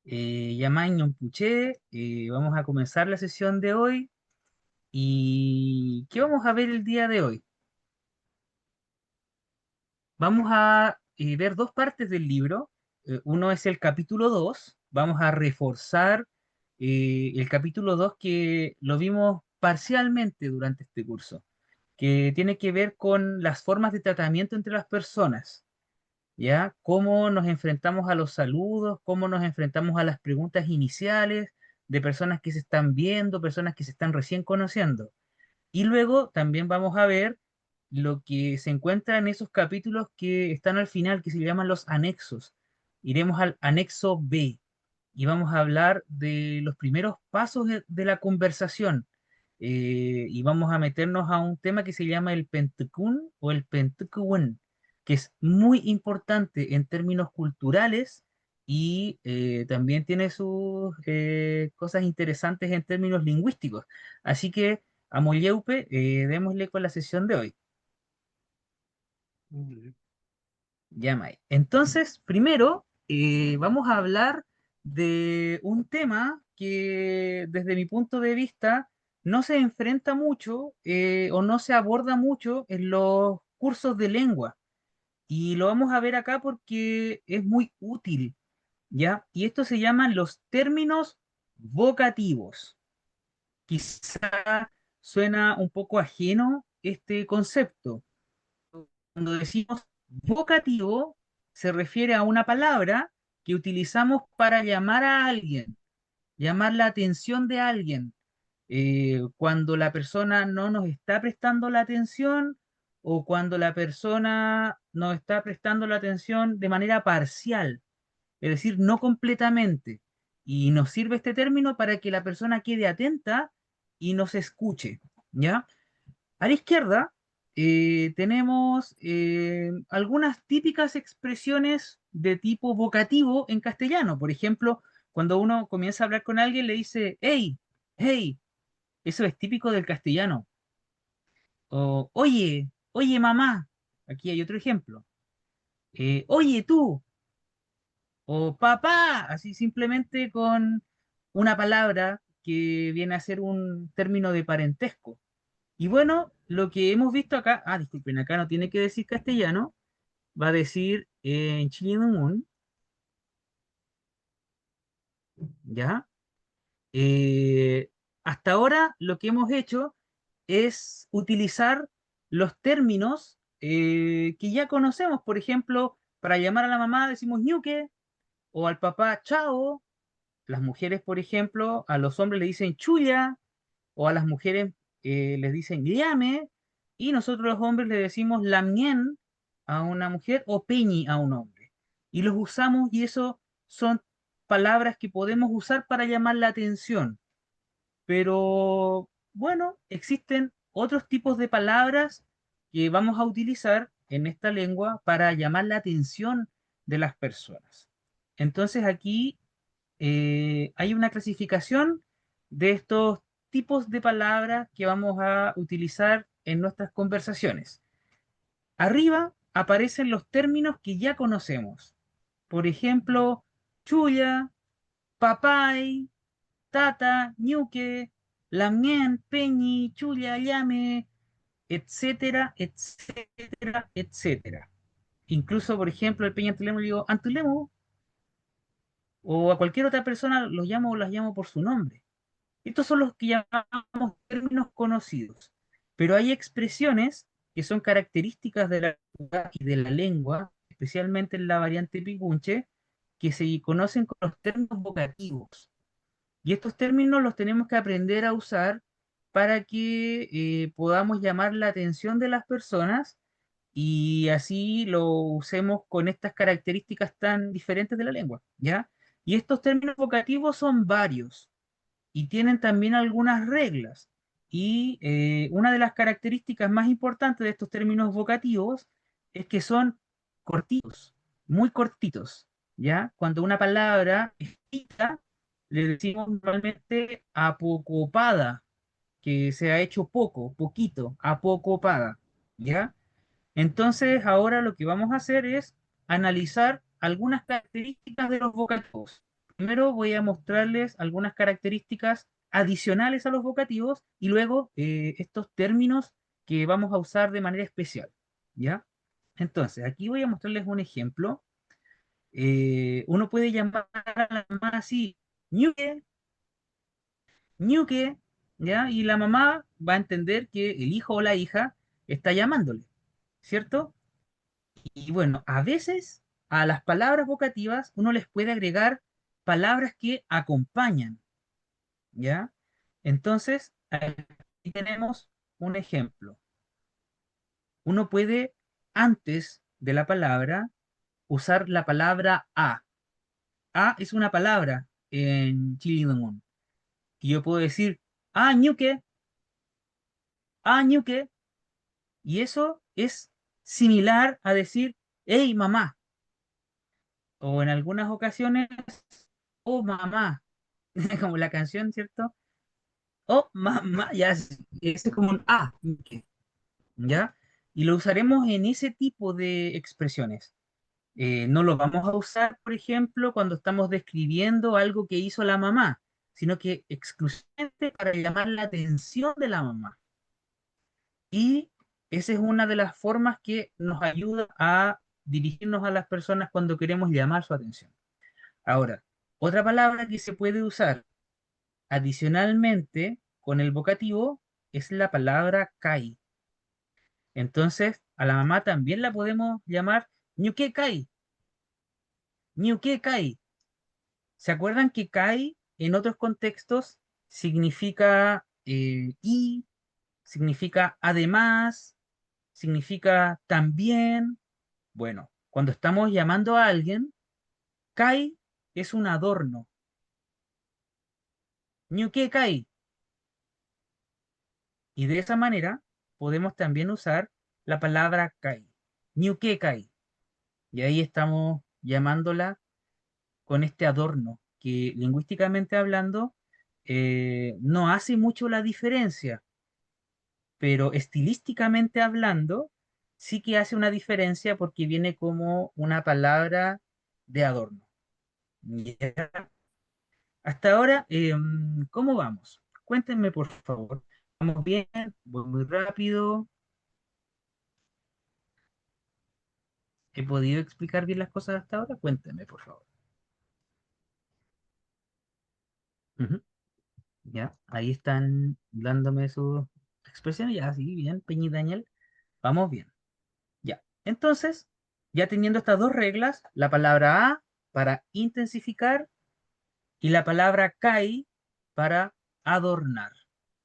Yamay Ñonpuché, vamos a comenzar la sesión de hoy. ¿Y qué vamos a ver el día de hoy? Vamos a ver dos partes del libro. Uno es el capítulo 2. Vamos a reforzar el capítulo 2 que lo vimos parcialmente durante este curso, que tiene que ver con las formas de tratamiento entre las personas. ¿Ya? Cómo nos enfrentamos a los saludos, cómo nos enfrentamos a las preguntas iniciales de personas que se están viendo, personas que se están recién conociendo. Y luego también vamos a ver lo que se encuentra en esos capítulos que están al final, que se llaman los anexos. Iremos al anexo B y vamos a hablar de los primeros pasos de la conversación. Y vamos a meternos a un tema que se llama el Pentukun o el Pentukun, que es muy importante en términos culturales y también tiene sus cosas interesantes en términos lingüísticos. Así que a Molleupe, démosle con la sesión de hoy. Mm. Yamai. Entonces, primero, vamos a hablar de un tema que desde mi punto de vista no se enfrenta mucho o no se aborda mucho en los cursos de lengua. Y lo vamos a ver acá porque es muy útil, ¿ya? Y esto se llaman los términos vocativos. Quizá suena un poco ajeno este concepto. Cuando decimos vocativo, se refiere a una palabra que utilizamos para llamar a alguien, llamar la atención de alguien. Cuando la persona no nos está prestando la atención o cuando la persona nos está prestando la atención de manera parcial, es decir, no completamente. Y nos sirve este término para que la persona quede atenta y nos escuche, ¿ya? A la izquierda tenemos algunas típicas expresiones de tipo vocativo en castellano. Por ejemplo, cuando uno comienza a hablar con alguien, le dice, hey, hey, eso es típico del castellano. O, oye, mamá. Aquí hay otro ejemplo. Oye, tú. O papá. Así simplemente con una palabra que viene a ser un término de parentesco. Y bueno, lo que hemos visto acá, disculpen, acá no tiene que decir castellano, va a decir en chilinumun, ¿ya? Eh, Hasta ahora lo que hemos hecho es utilizar los términos que ya conocemos. Por ejemplo, para llamar a la mamá decimos ñuque, o al papá chao. Las mujeres, por ejemplo, a los hombres le dicen chulla, o a las mujeres les dicen llame, y nosotros los hombres le decimos lamien a una mujer o peñi a un hombre. Y los usamos y eso son palabras que podemos usar para llamar la atención. Pero bueno, existen otros tipos de palabras que vamos a utilizar en esta lengua para llamar la atención de las personas. Entonces aquí hay una clasificación de estos tipos de palabras que vamos a utilizar en nuestras conversaciones. Arriba aparecen los términos que ya conocemos. Por ejemplo, chulla, papay, tata, ñuque, lamien, peñi, chulla, llame, etcétera, etcétera, etcétera. Incluso, por ejemplo, el peña antulemo le digo antulemo, o a cualquier otra persona los llamo o las llamo por su nombre. Estos son los que llamamos términos conocidos, pero hay expresiones que son características de la lengua, especialmente en la variante picunche, que se conocen con los términos vocativos. Y estos términos los tenemos que aprender a usar para que podamos llamar la atención de las personas y así lo usemos con estas características tan diferentes de la lengua, ¿ya? Y estos términos vocativos son varios y tienen también algunas reglas. Y una de las características más importantes de estos términos vocativos es que son cortitos, muy cortitos, ¿ya? Cuando una palabra es cortita, le decimos normalmente apocopada, que se ha hecho poco, poquito, apocopada, ¿ya? Entonces, ahora lo que vamos a hacer es analizar algunas características de los vocativos. primero voy a mostrarles algunas características adicionales a los vocativos y luego estos términos que vamos a usar de manera especial, ¿ya? Entonces, aquí voy a mostrarles un ejemplo. Uno puede llamar a la mamá así, ñuque, ñuque, ¿ya? Y la mamá va a entender que el hijo o la hija está llamándole, ¿cierto? Y bueno, a veces a las palabras vocativas uno les puede agregar palabras que acompañan, ¿ya? Entonces, aquí tenemos un ejemplo. Uno puede, antes de la palabra, usar la palabra a. A es una palabra en Chilidomón. Y yo puedo decir, ñuque, ñuque. Y eso es similar a decir, hey, mamá. O en algunas ocasiones, oh, mamá. Como la canción, ¿cierto? Oh, mamá, ya, ese es como un ñuque, ¿ya? Y lo usaremos en ese tipo de expresiones. No lo vamos a usar, por ejemplo, cuando estamos describiendo algo que hizo la mamá, sino que exclusivamente para llamar la atención de la mamá. Y esa es una de las formas que nos ayuda a dirigirnos a las personas cuando queremos llamar su atención. Ahora, otra palabra que se puede usar adicionalmente con el vocativo es la palabra kai. Entonces, a la mamá también la podemos llamar ñuke kai, ñuke kai. ¿Se acuerdan que kai en otros contextos significa y, significa además, significa también? Bueno, cuando estamos llamando a alguien, kai es un adorno. Ñuque kai. Y de esa manera podemos también usar la palabra kai. Ñuque kai. Y ahí estamos llamándola con este adorno que lingüísticamente hablando no hace mucho la diferencia, pero estilísticamente hablando sí que hace una diferencia porque viene como una palabra de adorno. ¿Ya? Hasta ahora, ¿cómo vamos? Cuéntenme, por favor. ¿Vamos bien? ¿Voy muy rápido? ¿He podido explicar bien las cosas hasta ahora? Cuéntenme, por favor. Ujú. Ya, ahí están dándome sus expresiones. Ya, sí, bien, Peñi Daniel. Vamos bien. Ya. Entonces, ya teniendo estas dos reglas, la palabra a para intensificar y la palabra kai para adornar.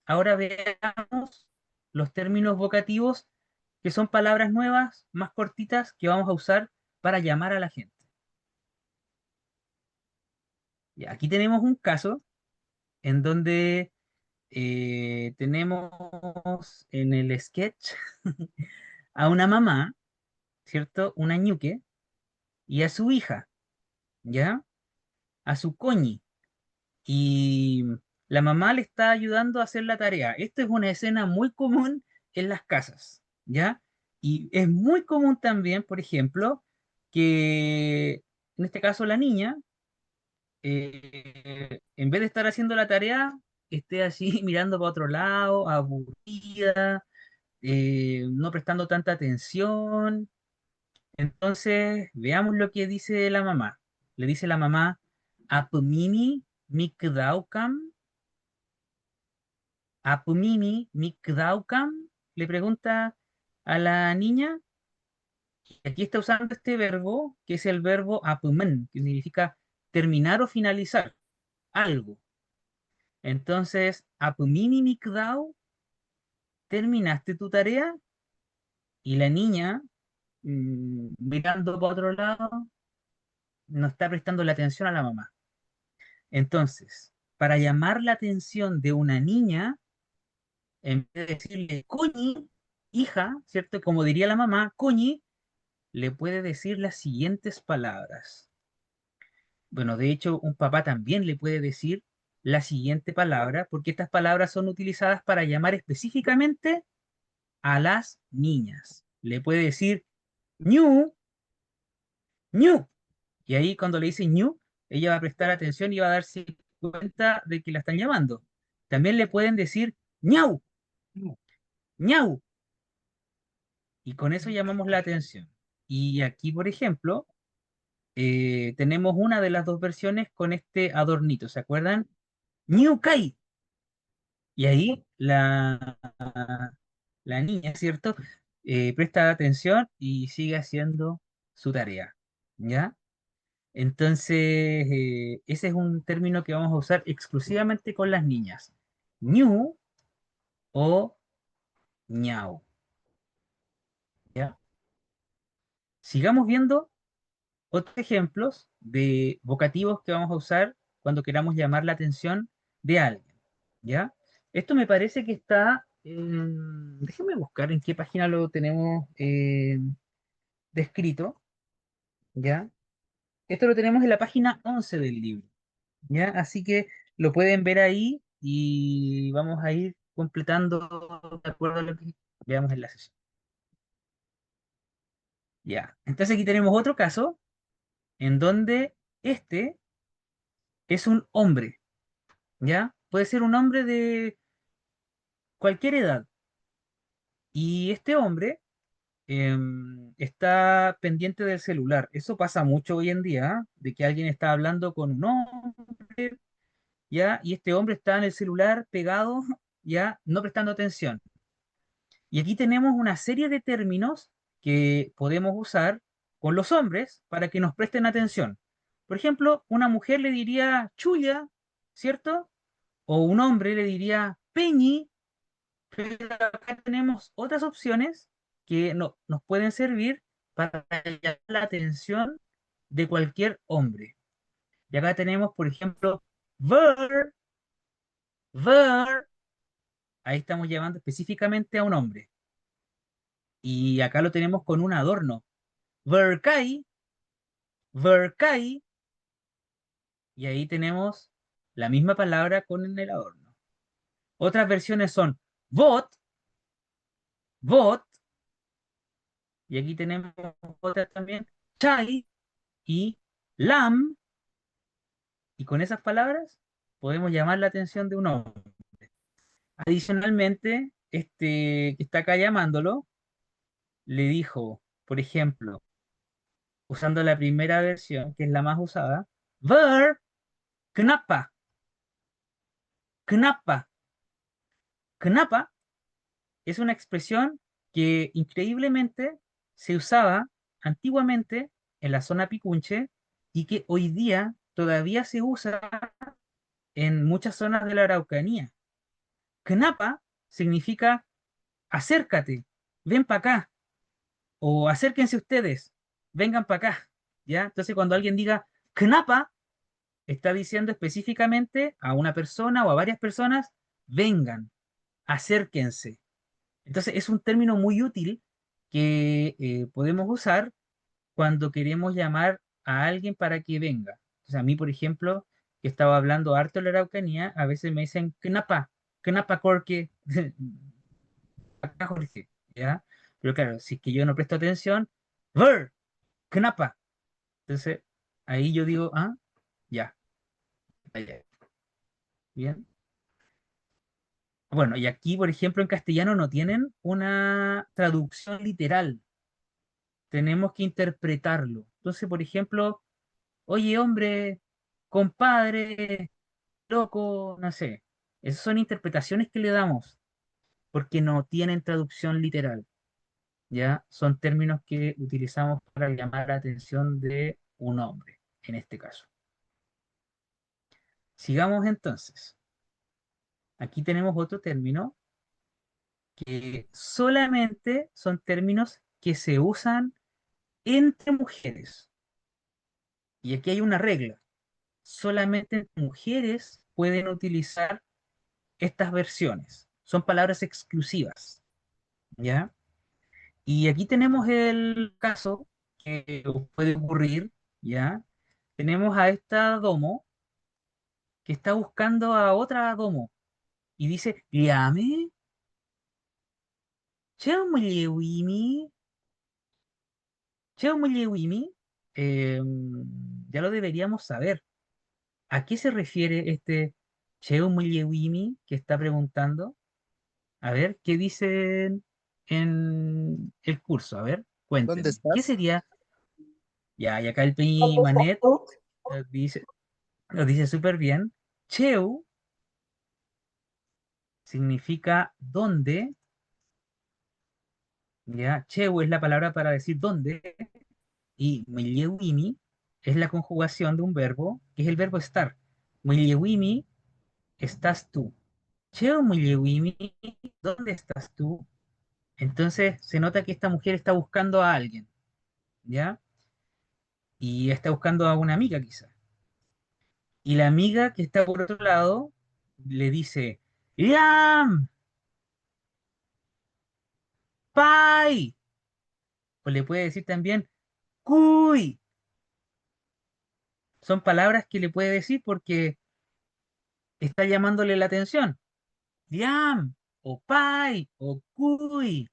Ahora veamos los términos vocativos que son palabras nuevas, más cortitas, que vamos a usar para llamar a la gente. Y aquí tenemos un caso en donde tenemos en el sketch a una mamá, ¿cierto? Una ñuque, y a su hija, ¿ya? A su coñi. Y la mamá le está ayudando a hacer la tarea. Esto es una escena muy común en las casas, ¿ya? Y es muy común también, por ejemplo, que en este caso la niña, en vez de estar haciendo la tarea, esté así mirando para otro lado, aburrida, no prestando tanta atención. Entonces, veamos lo que dice la mamá. Le dice la mamá, Apumimi mikdaukam, Apumimi mikdaukam, le pregunta a la niña. Aquí está usando este verbo, que es el verbo apumen, que significa terminar o finalizar algo. Entonces, Apumimi mikdau, terminaste tu tarea y la niña, mirando para otro lado, no está prestando la atención a la mamá. Entonces, para llamar la atención de una niña, en vez de decirle, coñi, hija, ¿cierto? Como diría la mamá, coñi, le puede decir las siguientes palabras. Bueno, de hecho, un papá también le puede decir la siguiente palabra, porque estas palabras son utilizadas para llamar específicamente a las niñas. Le puede decir ñu, ñu. Y ahí cuando le dice ñu, ella va a prestar atención y va a darse cuenta de que la están llamando. También le pueden decir ñau, ñau, y con eso llamamos la atención. Y aquí, por ejemplo, tenemos una de las dos versiones con este adornito, ¿se acuerdan? New Kai. Y ahí la niña, ¿cierto? Presta atención y sigue haciendo su tarea, ¿ya? Entonces, ese es un término que vamos a usar exclusivamente con las niñas. Ñu o ñao, ¿ya? Sigamos viendo otros ejemplos de vocativos que vamos a usar cuando queramos llamar la atención de alguien, ¿ya? Esto me parece que está en... Déjenme buscar en qué página lo tenemos descrito, ¿ya? Esto lo tenemos en la página 11 del libro, ¿ya? Así que lo pueden ver ahí y vamos a ir completando de acuerdo a lo que veamos en la sesión. Ya, entonces aquí tenemos otro caso en donde este es un hombre, ¿ya? Puede ser un hombre de cualquier edad. Y este hombre está pendiente del celular. Eso pasa mucho hoy en día, ¿ah? De que alguien está hablando con un hombre, ¿ya? Y este hombre está en el celular pegado, ¿ya? No prestando atención. Y aquí tenemos una serie de términos que podemos usar con los hombres para que nos presten atención. Por ejemplo, una mujer le diría chulla, ¿cierto? O un hombre le diría peñi, pero acá tenemos otras opciones que nos pueden servir para llamar la atención de cualquier hombre. Y acá tenemos, por ejemplo, ver, ver, ahí estamos llamando específicamente a un hombre. Y acá lo tenemos con un adorno. Verkai, verkai, y ahí tenemos la misma palabra con el adorno. Otras versiones son bot, bot, y aquí tenemos otras también, chai y lam, y con esas palabras podemos llamar la atención de un hombre. Adicionalmente, este que está acá llamándolo, le dijo, por ejemplo, usando la primera versión, que es la más usada, ver, knappa, knappa, knappa es una expresión que increíblemente se usaba antiguamente en la zona Picunche y que hoy día todavía se usa en muchas zonas de la Araucanía. Knapa significa acércate, ven para acá, o acérquense ustedes, vengan para acá, ¿ya? Entonces cuando alguien diga Knapa, está diciendo específicamente a una persona o a varias personas, vengan, acérquense. Entonces es un término muy útil que podemos usar cuando queremos llamar a alguien para que venga. Entonces a mí, por ejemplo, que estaba hablando harto de la Araucanía, a veces me dicen Knapa, Knapa Corque, acá Jorge, ¿ya? Pero claro, si es que yo no presto atención, ver, Knapa. Entonces ahí yo digo, ah, ya, ya, bien. Bueno, y aquí, por ejemplo, en castellano no tienen una traducción literal, tenemos que interpretarlo. Entonces, por ejemplo, oye, hombre, compadre, loco, no sé. Esas son interpretaciones que le damos, porque no tienen traducción literal, ¿ya? Son términos que utilizamos para llamar la atención de un hombre, en este caso. Sigamos entonces. Aquí tenemos otro término que solamente son términos que se usan entre mujeres. Y aquí hay una regla. Solamente mujeres pueden utilizar estas versiones. Son palabras exclusivas, ¿ya? Y aquí tenemos el caso que puede ocurrir, ¿ya? Tenemos a esta domo que está buscando a otra domo y dice, llame, Cheumlewimi, Cheumlewimi, ya lo deberíamos saber. ¿A qué se refiere este Cheo Muyewimi que está preguntando? A ver, ¿qué dicen en el curso? A ver, ¿Dónde cuéntenme. ¿Qué estás? sería? Ya, y acá el Peñi Manet nos dice, nos dice súper bien. Cheu significa dónde, ya. Cheu es la palabra para decir dónde, y Muyewimi es la conjugación de un verbo, que es el verbo estar. Muyewimi, estás tú. Cheo Muyewimi, ¿dónde estás tú? Entonces se nota que esta mujer está buscando a alguien, ¿ya? Y está buscando a una amiga quizá. Y la amiga que está por otro lado le dice, ¡Liam! ¡Pai! O le puede decir también, ¡Cuy! Son palabras que le puede decir porque está llamándole la atención. ¡Liam! O ¡Pai! O ¡Cuy!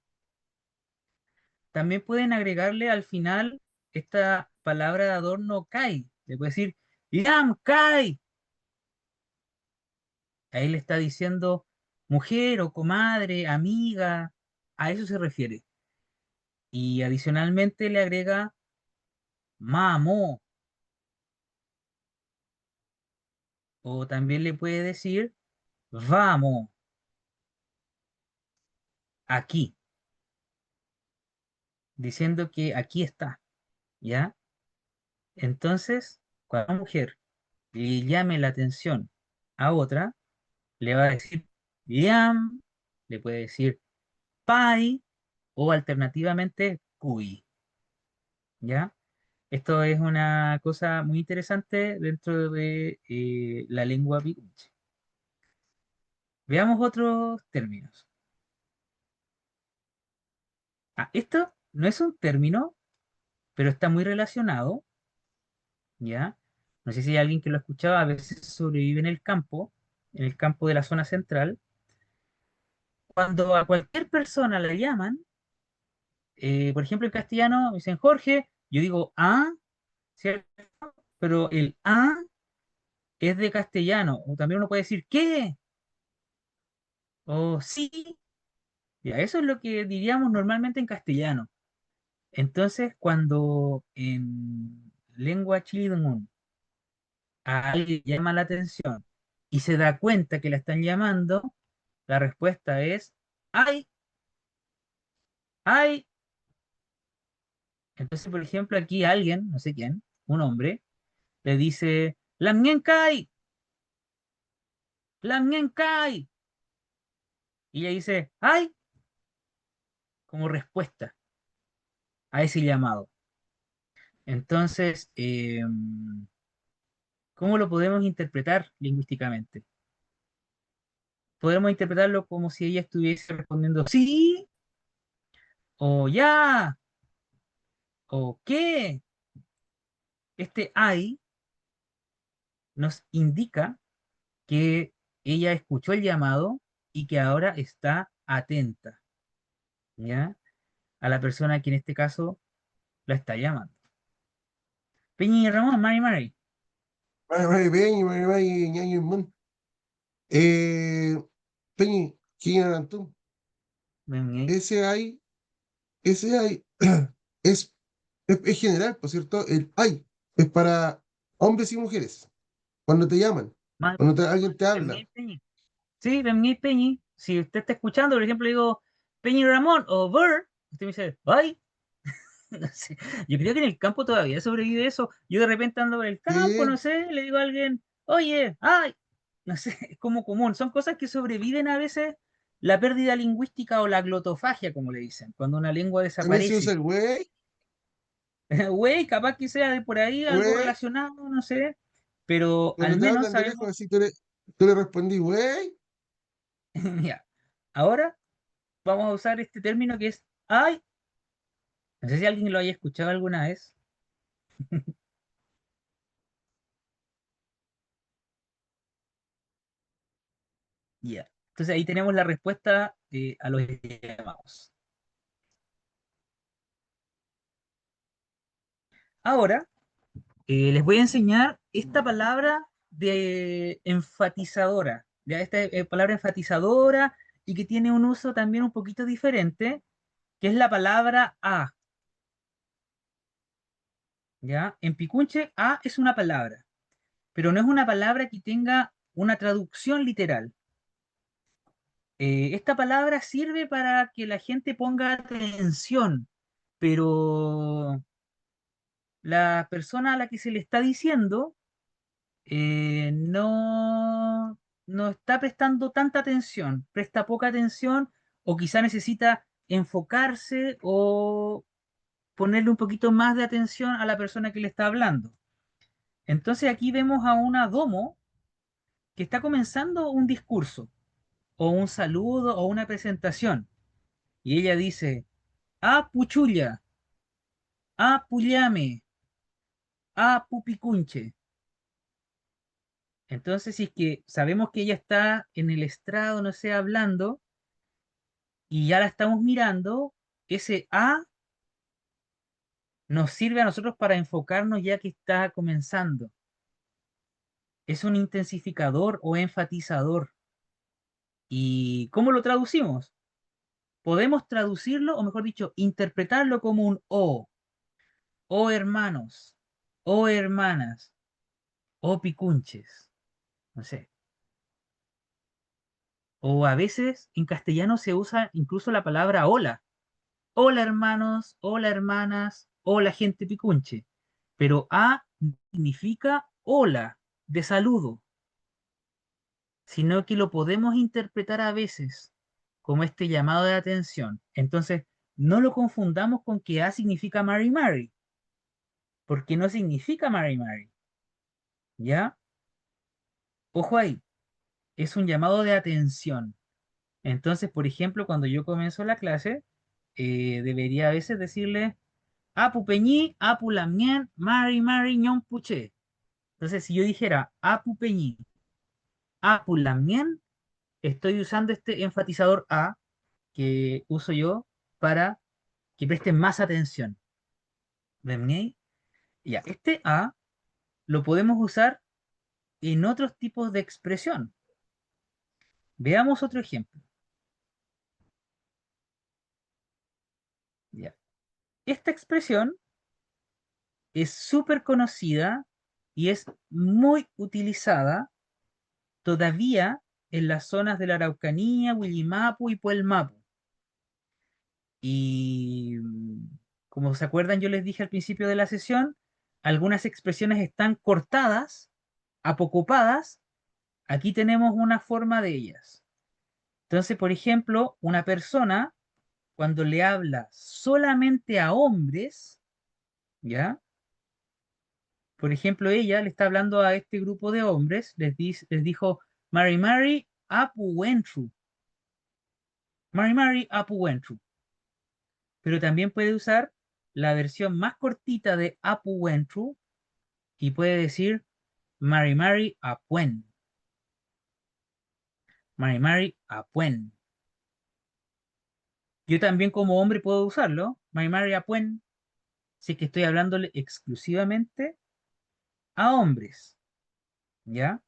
También pueden agregarle al final esta palabra de adorno kai. Le puede decir, ¡Liam! ¡Kai! Ahí le está diciendo mujer o comadre, amiga, a eso se refiere. Y adicionalmente le agrega mamo, o también le puede decir vamos, aquí, diciendo que aquí está, ¿ya? Entonces, cuando una mujer le llame la atención a otra, le va a decir liam, le puede decir pai, o alternativamente kui, ¿ya? Esto es una cosa muy interesante dentro de la lengua pigüe. Veamos otros términos. Ah, esto no es un término, pero está muy relacionado, ¿ya? No sé si hay alguien que lo ha escuchado, a veces sobrevive en el campo de la zona central. Cuando a cualquier persona la llaman, por ejemplo en castellano, me dicen Jorge, yo digo ah, ¿cierto? Pero el ah es de castellano, o también uno puede decir ¿qué? O sí. Ya, eso es lo que diríamos normalmente en castellano. Entonces, cuando en lengua chilingún a alguien llama la atención y se da cuenta que la están llamando, la respuesta es ¡ay! ¡ay! Entonces, por ejemplo, aquí alguien, no sé quién, un hombre, le dice ¡Lamien kai! ¡Lamien kai! Y ella dice ¡ay! Como respuesta a ese llamado. Entonces, ¿cómo lo podemos interpretar lingüísticamente? Podemos interpretarlo como si ella estuviese respondiendo sí, o ya, o qué. Este ay nos indica que ella escuchó el llamado y que ahora está atenta, ¿ya? A la persona que en este caso la está llamando. Peña y Ramón, Mari Mari. Vale, vale, Peñi, vale, vale, ñaño, mon. Eh, Peñi, ¿quién eran tú? Ven ahí. Ese hay, ese hay, es, es general, por cierto, el hay es para hombres y mujeres, cuando te llaman, Ma- cuando alguien te ven habla. ahí, Peñi. Sí, ven ahí, Peñi. Si usted está escuchando, por ejemplo, digo Peña y Ramón o Ver, usted me dice, ay. No sé. Yo creo que en el campo todavía sobrevive eso. Yo de repente ando por el campo, no Sí, sé, le digo a alguien, oye, ay, no sé, es como común. Son cosas que sobreviven a veces la pérdida lingüística o la glotofagia, como le dicen, cuando una lengua también se usa desaparece. el güey, Güey, capaz que sea de por ahí algo güey, relacionado, no sé, pero cuando al te menos hablan de sabemos, lejos, así tú le respondí, güey, ya. Ahora vamos a usar este término que es ay. No sé si alguien lo haya escuchado alguna vez. Ya. Entonces ahí tenemos la respuesta a los llamados. Ahora les voy a enseñar esta palabra de enfatizadora, ¿ya? Esta palabra enfatizadora y que tiene un uso también un poquito diferente, que es la palabra a, ¿ya? En Picunche, a es una palabra, pero no es una palabra que tenga una traducción literal. Esta palabra sirve para que la gente ponga atención, pero la persona a la que se le está diciendo no está prestando tanta atención, presta poca atención o quizá necesita enfocarse o ponerle un poquito más de atención a la persona que le está hablando. Entonces aquí vemos a una domo que está comenzando un discurso o un saludo o una presentación y ella dice, ah, puchulla, ah, puyame, ah, pupicunche. Entonces, si es que sabemos que ella está en el estrado, no sé, hablando, y ya la estamos mirando, ese A nos sirve a nosotros para enfocarnos ya que está comenzando. Es un intensificador o enfatizador. ¿Y cómo lo traducimos? Podemos traducirlo, o mejor dicho, interpretarlo como un o hermanos, o hermanas, o picunches, no sé. O a veces en castellano se usa incluso la palabra hola. Hola hermanos, hola hermanas, hola gente picunche. Pero a significa hola, de saludo, sino que lo podemos interpretar a veces como este llamado de atención. Entonces, no lo confundamos con que a significa Mary Mary, porque no significa Mary Mary, ¿ya? Ojo ahí, es un llamado de atención. Entonces, por ejemplo, cuando yo comienzo la clase, debería a veces decirle Apu Peñi, Apu Lamien, Mari Mari Ñon Puché. Entonces, si yo dijera Apu Peñi, Apu Lamien, estoy usando este enfatizador A que uso yo para que presten más atención. ¿Ven? Ya, este A lo podemos usar en otros tipos de expresión. Veamos otro ejemplo. Ya. Esta expresión es súper conocida y es muy utilizada todavía en las zonas de la Araucanía, Willimapu y Puelmapu. Y como se acuerdan, yo les dije al principio de la sesión, algunas expresiones están cortadas, apocopadas. Aquí tenemos una forma de ellas. Entonces, por ejemplo, una persona cuando le habla solamente a hombres, ¿ya? Por ejemplo, ella le está hablando a este grupo de hombres, les dijo, Mary Mary, Apu Wentru. Mary Mary, Apu Wentru. Pero también puede usar la versión más cortita de Apu Wentru y puede decir Mary Mary Apuen. Mary Mary Apuen. Yo también como hombre puedo usarlo. Mary Mary Apuen. Si es que estoy hablándole exclusivamente a hombres. ¿Ya?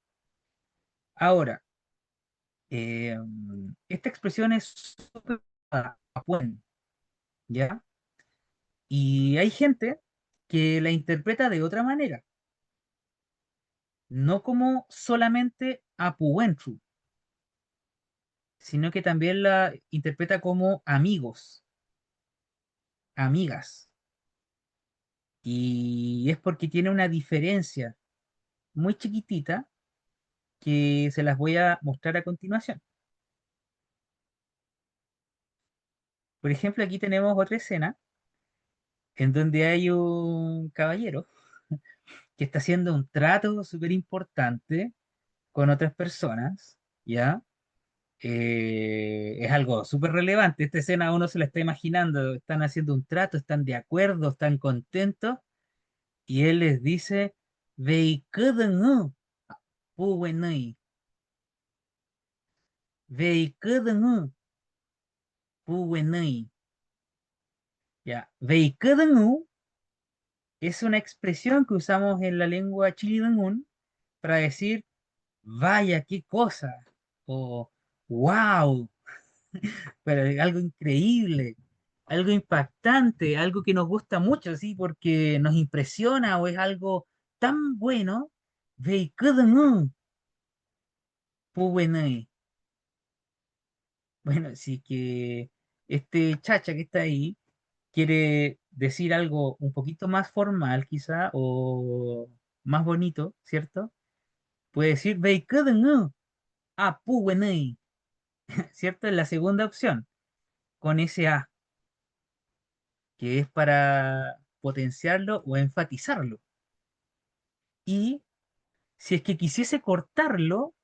Ahora, eh, esta expresión es súper Apuen. ¿Ya? Y hay gente que la interpreta de otra manera. No como solamente Apu Wentru, sino que también la interpreta como amigos, amigas. Y es porque tiene una diferencia muy chiquitita que se las voy a mostrar a continuación. Por ejemplo, aquí tenemos otra escena en donde hay un caballero que está haciendo un trato súper importante con otras personas, ¿ya? Es algo súper relevante. Esta escena uno se la está imaginando, están haciendo un trato, están de acuerdo, están contentos, y él les dice, "Veikudungu, puwenui, veikudungu, puwenui". Ya, veikudungu es una expresión que usamos en la lengua chilidungún para decir, vaya, qué cosa, o wow, pero es algo increíble, algo impactante, algo que nos gusta mucho, ¿sí? Porque nos impresiona o es algo tan bueno. Ve, cada uno, pues bueno, bueno, sí que este chacha que está ahí quiere decir algo un poquito más formal, quizá, o más bonito, ¿cierto? Puede decir, ve, cada uno, ah, pues bueno, ¿cierto? Es la segunda opción, con ese A, que es para potenciarlo o enfatizarlo. Y si es que quisiese cortarlo,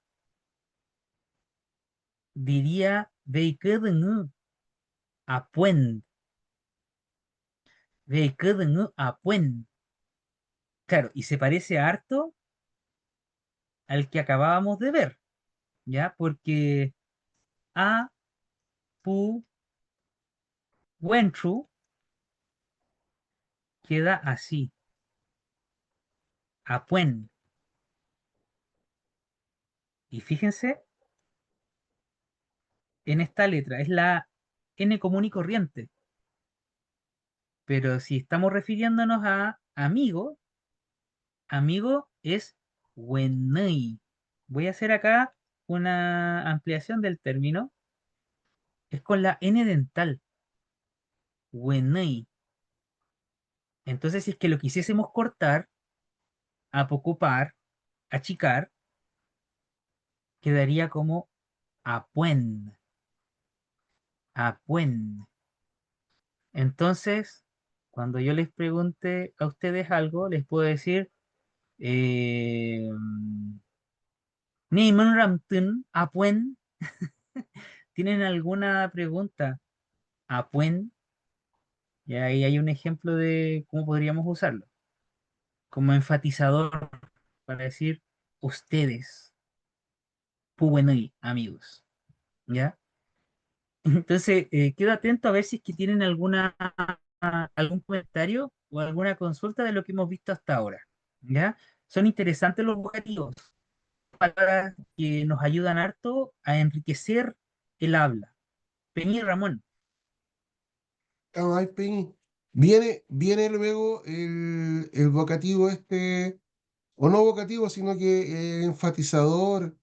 diría veikadengı apuen, veikadengı apuen. Claro, y se parece harto al que acabábamos de ver, ¿ya? Porque a, pu, wentru queda así, apuen. Y fíjense en esta letra, es la N común y corriente, pero si estamos refiriéndonos a amigo, amigo es wenei. Voy a hacer acá una ampliación del término. Es con la N dental, wenei. Entonces, si es que lo quisiésemos cortar, apocupar, achicar, quedaría como apuen, apuen. Entonces, cuando yo les pregunte a ustedes algo, les puedo decir, eh, "Ni man ramtun, apuen, ¿tienen alguna pregunta? Apuen, y ahí hay un ejemplo de cómo podríamos usarlo, como enfatizador para decir ustedes, puwenui, amigos, ¿ya? Entonces, quedo atento a ver si es que tienen algún comentario o alguna consulta de lo que hemos visto hasta ahora, ¿ya? Son interesantes los vocativos, palabras que nos ayudan harto a enriquecer el habla. Peña y Ramón, Ay, Peñi. Viene luego el vocativo este, o no vocativo, sino que enfatizador,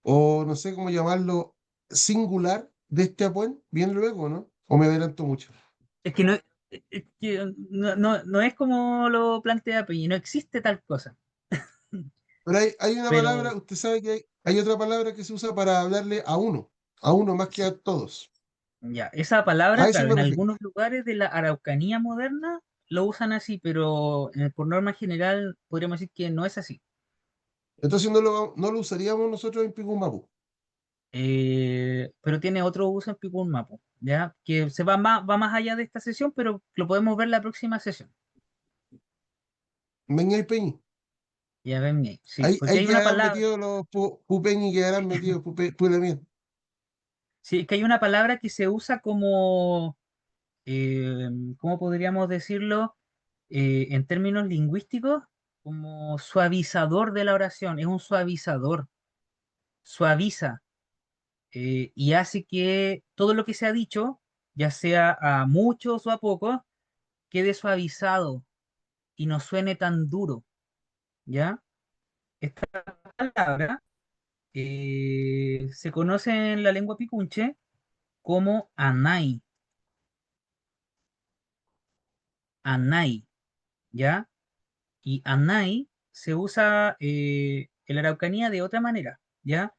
o no sé cómo llamarlo, singular de este apuen. Viene luego, ¿no? ¿O me adelanto mucho? es que no, es que no es como lo plantea Peña, no existe tal cosa, Pero hay una palabra, pero usted sabe que hay otra palabra que se usa para hablarle a uno más que sí, a todos. ya, esa A palabra, eso claro, me en refiero. algunos lugares de la Araucanía moderna lo usan así, pero por norma general podríamos decir que no es así. Entonces no lo usaríamos nosotros en Picumbapu. Pero tiene otro uso en Picún Mapu, ¿ya? Que va más allá de esta sesión, pero lo podemos ver la próxima sesión. Meñay Peñi. Ya ven, bien, sí, porque Ahí hay una quedarán palabra, metidos los pupeñi, quedarán metidos pulemien. sí, que hay una palabra que se usa como, eh, ¿cómo podríamos decirlo? En términos lingüísticos, como suavizador de la oración, es un suavizador, suaviza, y hace que todo lo que se ha dicho, ya sea a muchos o a pocos, quede suavizado y no suene tan duro, ¿ya? Esta palabra se conoce en la lengua picunche como anai, anai, ¿ya? Y anai se usa en la Araucanía de otra manera, ¿ya?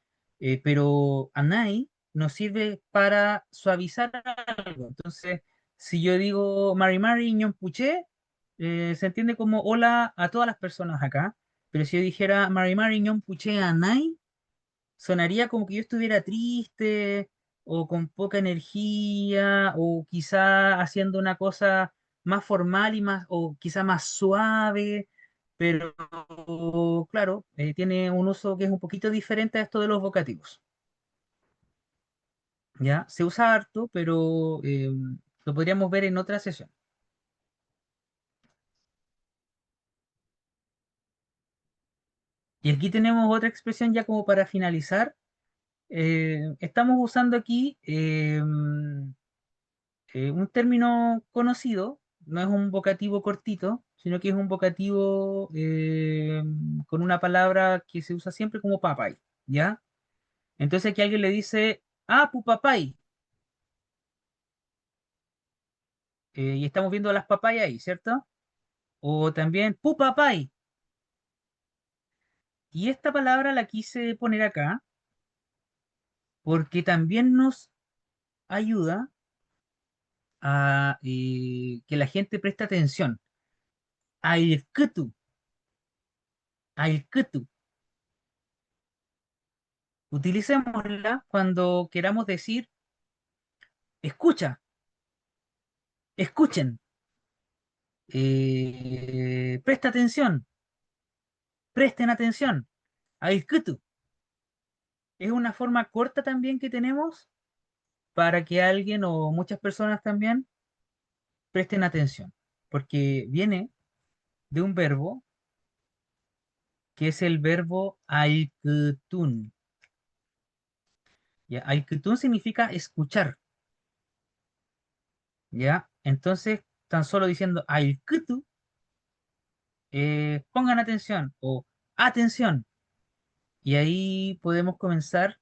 Pero anai nos sirve para suavizar algo. Entonces, si yo digo Mari Mari ñon puché, se entiende como hola a todas las personas acá. Pero si yo dijera Mari Mari ñon puché anai, sonaría como que yo estuviera triste o con poca energía o quizá haciendo una cosa más formal y más o quizá más suave, pero claro, tiene un uso que es un poquito diferente a esto de los vocativos. ¿Ya? Se usa harto, pero lo podríamos ver en otra sesión. Y aquí tenemos otra expresión ya como para finalizar. Estamos usando aquí un término conocido, no es un vocativo cortito, sino que es un vocativo con una palabra que se usa siempre como papay, ¿ya? Entonces aquí alguien le dice, ah, pu papay, y estamos viendo las papayas ahí, ¿cierto? O también pu papay. Y esta palabra la quise poner acá porque también nos ayuda a que la gente preste atención. Ailkutu, ailkutu. Utilicémosla cuando queramos decir escucha, escuchen, presta atención, presten atención. Ailkutu. Es una forma corta también que tenemos para que alguien o muchas personas también presten atención, porque viene de un verbo que es el verbo ailkutun. ¿Ya? Ailkutun significa escuchar, ¿ya? Entonces, tan solo diciendo ailkutu, pongan atención o atención, y ahí podemos comenzar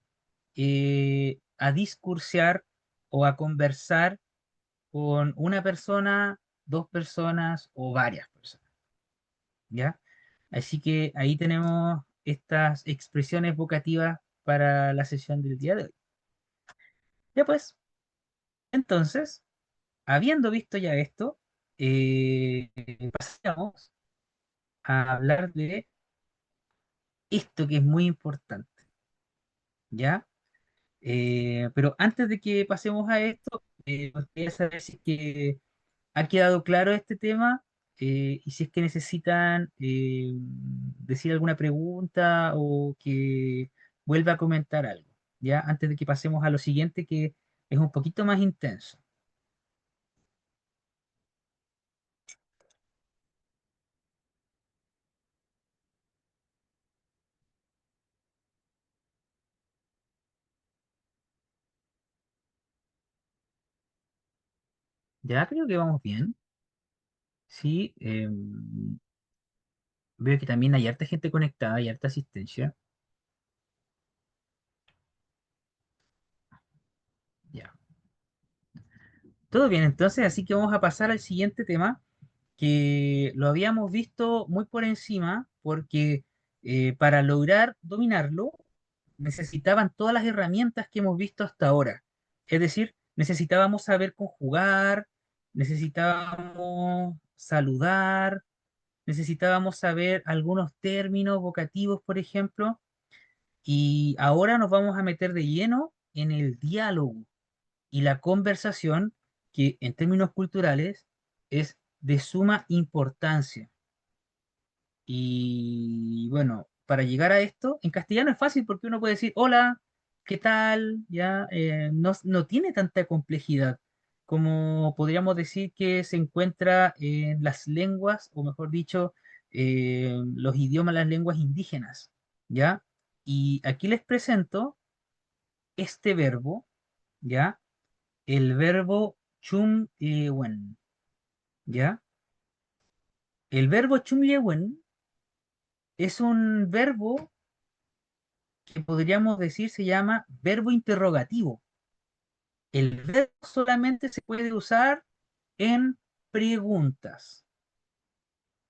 a discursear o a conversar con una persona, dos personas o varias personas, ¿ya? Así que ahí tenemos estas expresiones vocativas para la sesión del día de hoy. Ya pues, entonces, habiendo visto ya esto, eh, pasamos a hablar de esto que es muy importante, ¿ya? Pero antes de que pasemos a esto, me gustaría saber si es que ha quedado claro este tema y si es que necesitan decir alguna pregunta o que vuelva a comentar algo, ¿ya? Antes de que pasemos a lo siguiente que es un poquito más intenso. Ya creo que vamos bien. Sí, veo que también hay harta gente conectada, hay harta asistencia. Ya. Todo bien, entonces, así que vamos a pasar al siguiente tema que lo habíamos visto muy por encima porque para lograr dominarlo necesitaban todas las herramientas que hemos visto hasta ahora. Es decir, necesitábamos saber conjugar, necesitábamos saludar, necesitábamos saber algunos términos vocativos, por ejemplo, y ahora nos vamos a meter de lleno en el diálogo y la conversación, que en términos culturales es de suma importancia. Y bueno, para llegar a esto, en castellano es fácil porque uno puede decir, hola, ¿qué tal? Ya, no tiene tanta complejidad como podríamos decir que se encuentra en las lenguas, o mejor dicho, los idiomas, las lenguas indígenas, ¿ya? Y aquí les presento este verbo, ¿ya? El verbo chumlewen, ¿ya? El verbo chumlewen es un verbo que podríamos decir se llama verbo interrogativo. El verbo solamente se puede usar en preguntas.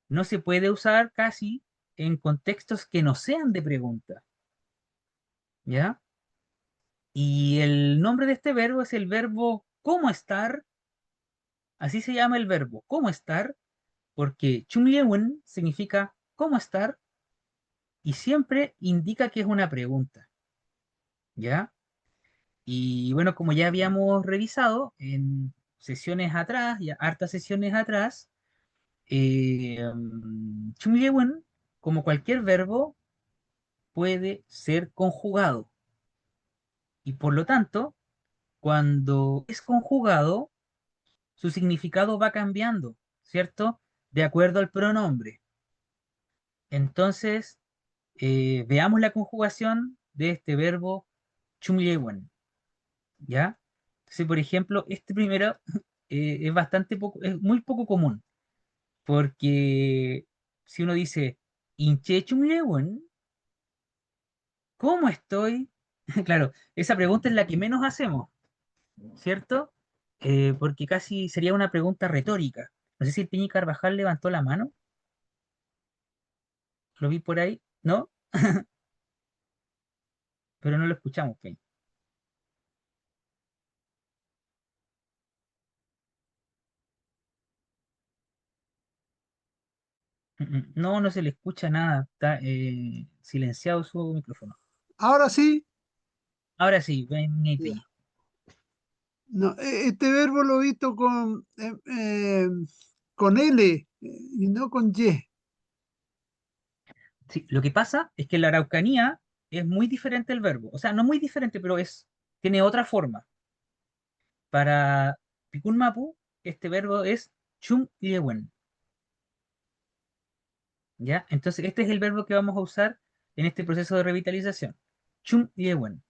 No se puede usar casi en contextos que no sean de pregunta, ¿ya? Y el nombre de este verbo es el verbo cómo estar, así se llama el verbo cómo estar, porque chumliewen significa cómo estar y siempre indica que es una pregunta, ¿ya? Y bueno, como ya habíamos revisado en sesiones atrás, ya hartas sesiones atrás, chumliewen, como cualquier verbo, puede ser conjugado. Y por lo tanto, cuando es conjugado, su significado va cambiando, ¿cierto? De acuerdo al pronombre. Entonces, Veamos la conjugación de este verbo chumyewen, ¿ya? Entonces, por ejemplo, este primero es bastante poco, es muy poco común, porque si uno dice Inche chumyewen, ¿cómo estoy? Claro, esa pregunta es la que menos hacemos, ¿cierto? Porque casi sería una pregunta retórica. No sé si el Peñi Carvajal levantó la mano, lo vi por ahí, ¿no? Pero no lo escuchamos, Peñi. No, no se le escucha nada, está silenciado su micrófono. Ahora sí, Ahora sí, Peñi ya. Peñi. No, este verbo lo he visto con L y no con Y. Sí, lo que pasa es que en la Araucanía es muy diferente el verbo. O sea, no muy diferente, pero tiene otra forma. Para Picún Mapu, este verbo es chum yewen, ¿ya? Entonces, este es el verbo que vamos a usar en este proceso de revitalización. Chum yewen,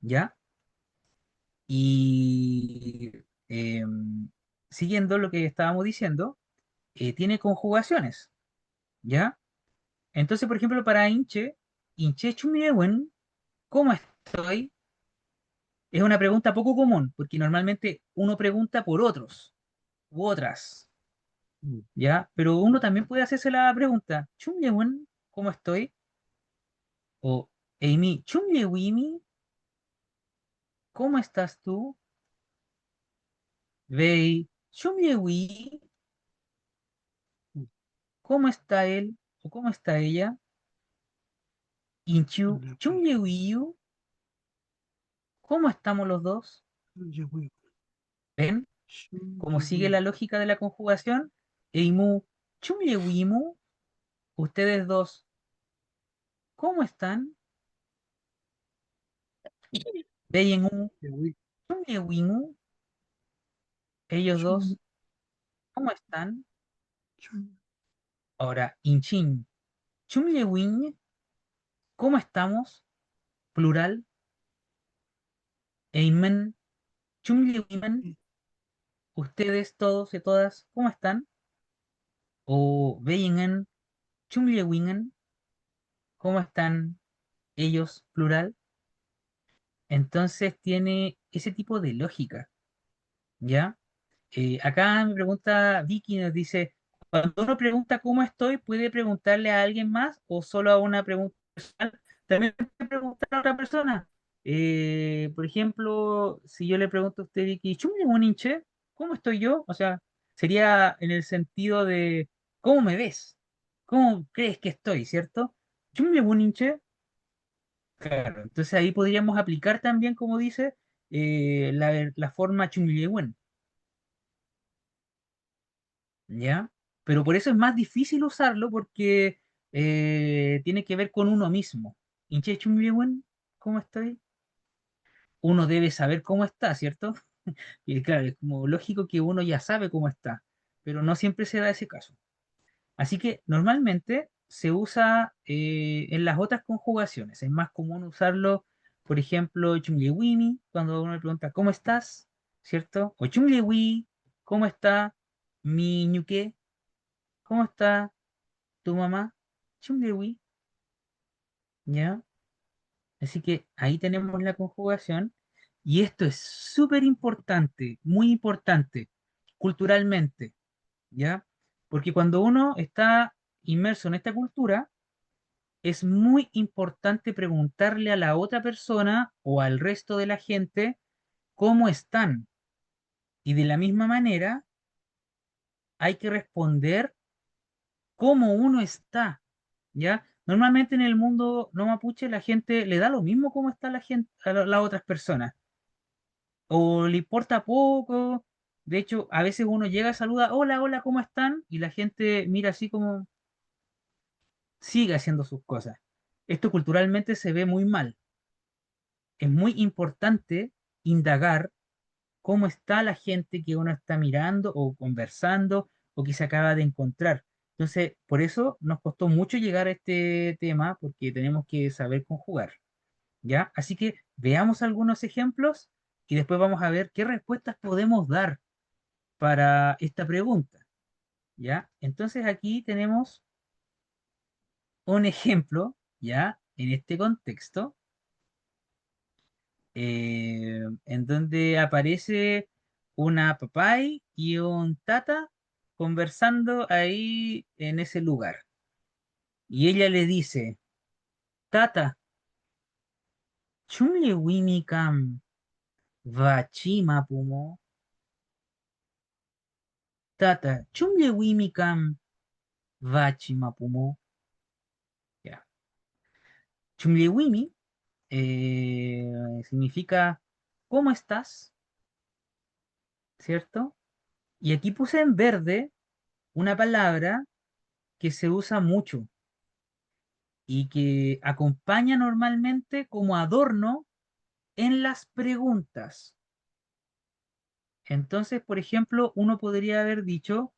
¿ya? Y siguiendo lo que estábamos diciendo, tiene conjugaciones, ¿ya? Entonces, por ejemplo, para hinche, hinche chum yewen, ¿cómo estoy? Es una pregunta poco común, porque normalmente uno pregunta por otros u otras, Mm. ¿ya? Pero uno también puede hacerse la pregunta, Chumyewen, ¿cómo estoy? O Amy, Chumyewimi, ¿cómo estás tú? Vei, Chumyewi, Mm. ¿cómo está él? ¿O cómo está ella? Inchu, Ya, pues, Chumyewiyu, ¿cómo estamos los dos? ya, pues, ¿Ven cómo ya, sigue pues, la lógica de la conjugación? Eimu, Chumyewimu, ustedes dos, ¿cómo están? Veien ya, pues, Chumlewinu, ellos chum, dos, ¿cómo están? chum, Ahora, Inchin, Chumlewin, ¿cómo estamos? Plural, Eimen, Chumlewimen, eh, ustedes todos y todas, ¿cómo están? O Veingen, Chumlewingen, ¿cómo están ellos? Plural. Entonces tiene ese tipo de lógica, ¿ya? Acá me pregunta Vicky, nos dice, cuando uno pregunta cómo estoy, ¿puede preguntarle a alguien más o solo a una pregunta personal? También puede preguntar a otra persona. Por ejemplo, si yo le pregunto a usted, Vicky, "Chumle, un hinche, ¿cómo estoy yo?" O sea, sería en el sentido de, ¿cómo me ves? ¿Cómo crees que estoy, cierto? Chumle, un hinche. Claro, entonces ahí podríamos aplicar también, como dice, la forma chumle, ¿ya? Pero por eso es más difícil usarlo porque tiene que ver con uno mismo. Inche chumbiwen, ¿cómo estoy? Uno debe saber cómo está, ¿cierto? Y claro, es como lógico que uno ya sabe cómo está, pero no siempre se da ese caso. Así que normalmente se usa en las otras conjugaciones. Es más común usarlo, por ejemplo, chumliwimi, cuando uno le pregunta ¿cómo estás? ¿Cierto? O chumliwi, ¿cómo está mi ñuque? ¿Cómo está tu mamá? Chungewi, ¿ya? Así que ahí tenemos la conjugación. Y esto es súper importante, muy importante, culturalmente, ¿ya? Porque cuando uno está inmerso en esta cultura, es muy importante preguntarle a la otra persona o al resto de la gente cómo están. Y de la misma manera, hay que responder cómo uno está, ¿ya? Normalmente en el mundo no mapuche la gente le da lo mismo cómo está la gente a las otras personas, o le importa poco. De hecho, a veces uno llega, saluda, hola, hola, ¿cómo están? Y la gente mira así como sigue haciendo sus cosas. Esto culturalmente se ve muy mal. Es muy importante indagar cómo está la gente que uno está mirando o conversando o que se acaba de encontrar. Entonces, por eso nos costó mucho llegar a este tema, porque tenemos que saber conjugar, ¿ya? Así que veamos algunos ejemplos y después vamos a ver qué respuestas podemos dar para esta pregunta, ¿ya? Entonces aquí tenemos un ejemplo, ¿ya? En este contexto, en donde aparece una papay y un tata conversando ahí en ese lugar. Y ella le dice, tata, chumle wimi kam vachima pumo. Tata, chumle wimi kam vachima pumo. Ya. Chumle wimi significa ¿cómo estás? ¿Cierto? Y aquí puse en verde una palabra que se usa mucho y que acompaña normalmente como adorno en las preguntas. Entonces, por ejemplo, uno podría haber dicho,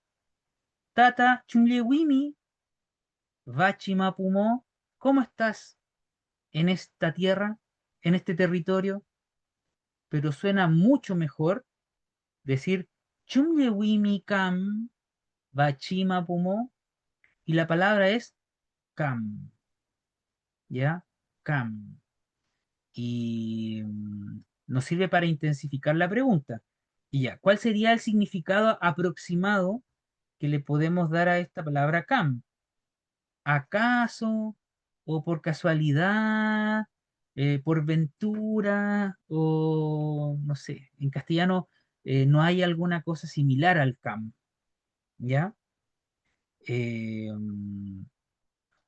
Tata Chunlewimi Vachimapumo, ¿cómo estás en esta tierra, en este territorio? Pero suena mucho mejor decir Chunlewimi Kam Vachimapumo y la palabra es Kam, ¿ya? Kam. Y nos sirve para intensificar la pregunta. Y ya, ¿cuál sería el significado aproximado que le podemos dar a esta palabra cam? ¿Acaso? ¿O por casualidad? ¿Por ventura? O no sé, en castellano no hay alguna cosa similar al cam, ¿ya?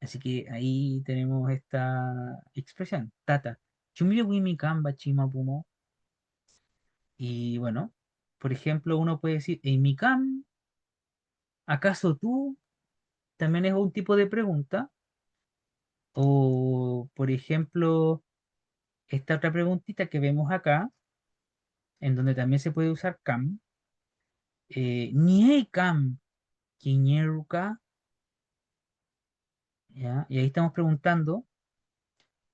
Así que ahí tenemos esta expresión, tata. Chumile wimi kamba chimapumo. Y bueno, por ejemplo, uno puede decir, en mi cam, ¿acaso tú? También es un tipo de pregunta. O, por ejemplo, esta otra preguntita que vemos acá, en donde también se puede usar cam. Ni cam, quiñeruca, ¿ya? Y ahí estamos preguntando,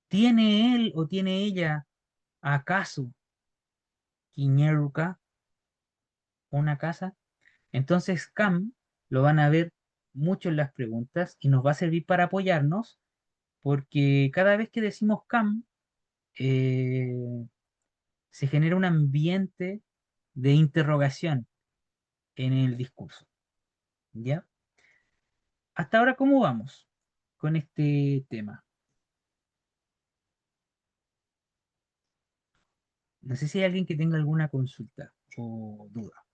¿tiene él o tiene ella acaso quiñeruca una casa? Entonces, cam lo van a ver mucho en las preguntas y nos va a servir para apoyarnos porque cada vez que decimos cam, eh, se genera un ambiente de interrogación en el discurso. ¿Ya? Hasta ahora, ¿cómo vamos con este tema? No sé si hay alguien que tenga alguna consulta o duda.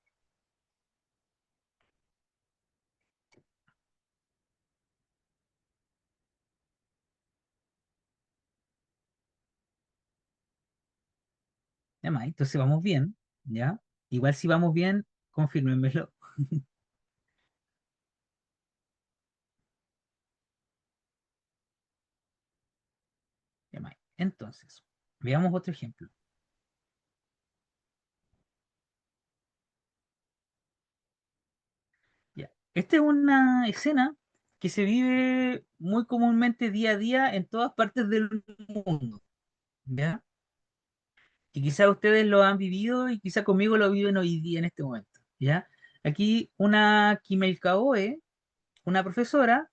Ya más, entonces vamos bien, ¿ya? Igual si vamos bien, confírmenmelo. Ya más. Entonces, veamos otro ejemplo. Ya. Esta es una escena que se vive muy comúnmente día a día en todas partes del mundo, ¿ya? Y quizá ustedes lo han vivido y quizá conmigo lo viven hoy día en este momento, ¿ya? Aquí una Kimelkaoe, una profesora,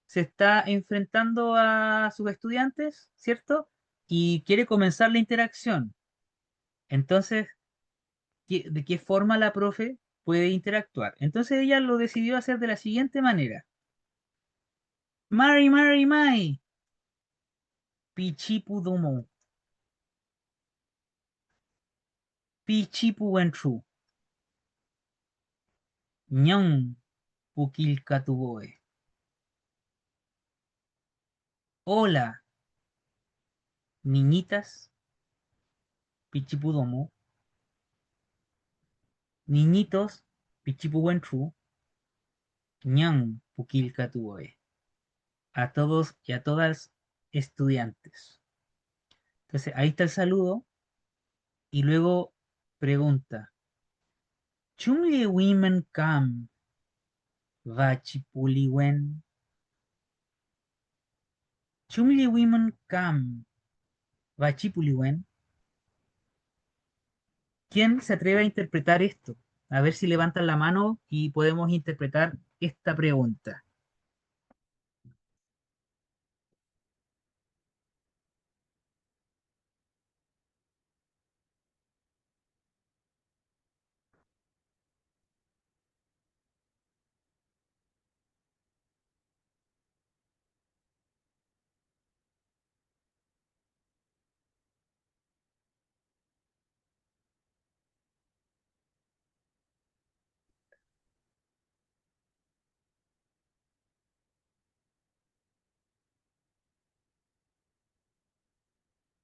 se está enfrentando a sus estudiantes, ¿cierto? Y quiere comenzar la interacción. Entonces, ¿de qué forma la profe puede interactuar? Entonces ella lo decidió hacer de la siguiente manera. Mari, Mari, Mai, Pichipu Dumo, Pichipu Wentru, Ñon Pukilkatuboe. Hola, niñitas, Pichipudomo, niñitos, Pichipuentru, ñan, Pukilkatuoe. A todos y a todas estudiantes. Entonces, ahí está el saludo y luego pregunta, ¿Chumle women kam Vachipuliwen. Chumliwiman Kam. Vachipuliwen. ¿Quién se atreve a interpretar esto? A ver si levantan la mano y podemos interpretar esta pregunta.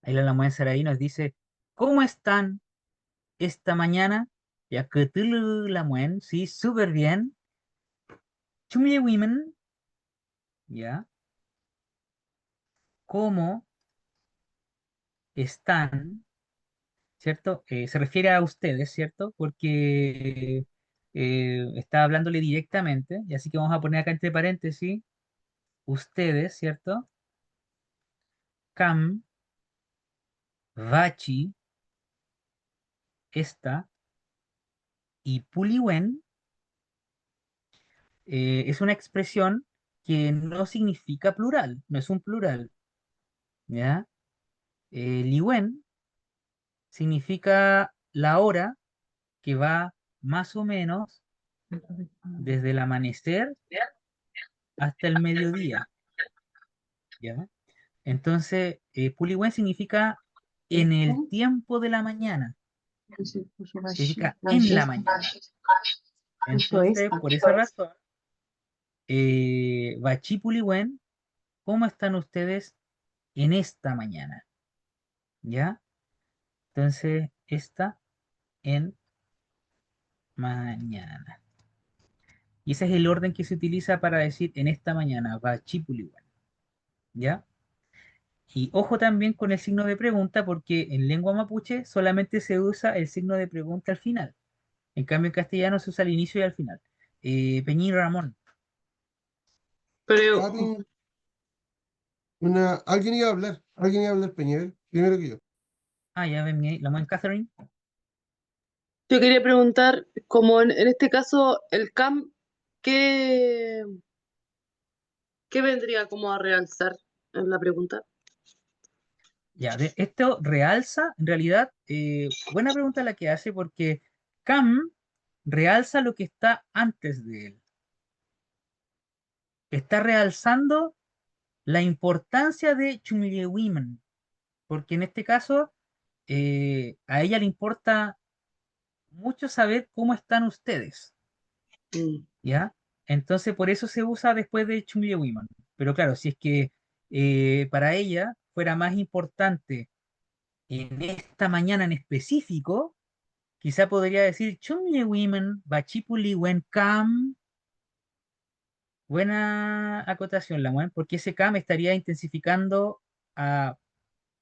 Ahí la Lamuén Saraí nos dice, ¿cómo están esta mañana? Ya que tú, Lamuén, sí, súper bien. Chumye Women, ya, ¿cómo están? ¿Cierto? Se refiere a ustedes, ¿cierto? Porque está hablándole directamente, y así que vamos a poner acá entre paréntesis, ustedes, ¿cierto? Kam, Vachi, esta, y Puliwen es una expresión que no significa plural, no es un plural, ¿ya? Liwen significa la hora que va más o menos desde el amanecer hasta el mediodía, ¿ya? Entonces, Puliwen significa en el tiempo de la mañana, significa en la mañana. Entonces, por esa razón, Bachi Puliwen, ¿cómo están ustedes en esta mañana? ¿Ya? Entonces, esta en mañana. Y ese es el orden que se utiliza para decir en esta mañana, Bachi Puliwen, ¿ya? Y ojo también con el signo de pregunta, porque en lengua mapuche solamente se usa el signo de pregunta al final. En cambio, en castellano se usa al inicio y al final. Peñín Ramón. Pero Papi, alguien iba a hablar, Peñavel, primero que yo. Ah, ya ven, la buen Catherine. yo quería preguntar, como en este caso, el CAM, ¿qué, qué vendría como a realzar en la pregunta? Ya, esto realza, en realidad, buena pregunta la que hace, porque Cam realza lo que está antes de él. Está realzando la importancia de Chumillewiman, porque en este caso a ella le importa mucho saber cómo están ustedes, Mm, ¿ya? Entonces por eso se usa después de Chumillewiman. Pero claro, si es que para ella fuera más importante en esta mañana en específico, quizá podría decir Chumillewiman, Bachipuli Wen Kam. Buena acotación, la porque ese Kam estaría intensificando a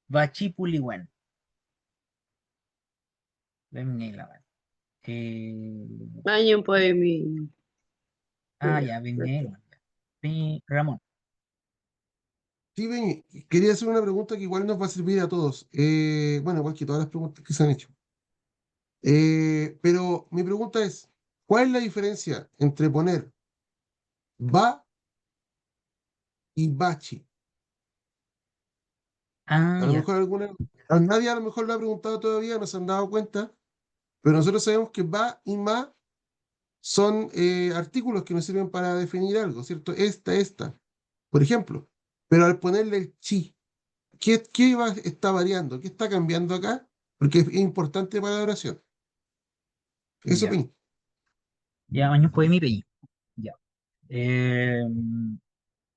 Bachipuli Wen. Ven, la Wen. Año un poemi. Ya, ven, Ramón. Sí, Peñi, quería hacer una pregunta que igual nos va a servir a todos. Bueno, igual que todas las preguntas que se han hecho. Pero mi pregunta es, ¿cuál es la diferencia entre poner va y bachi? A lo Ya, mejor nadie a lo mejor lo ha preguntado todavía, no se han dado cuenta, pero nosotros sabemos que va y ma son artículos que nos sirven para definir algo, ¿cierto? Esta, por ejemplo. Pero al ponerle el chi, está variando? ¿Qué está cambiando acá? Porque es importante para la oración. Eso, ya. Peñi. Ya, año fue mi peñi. Ya. Eh,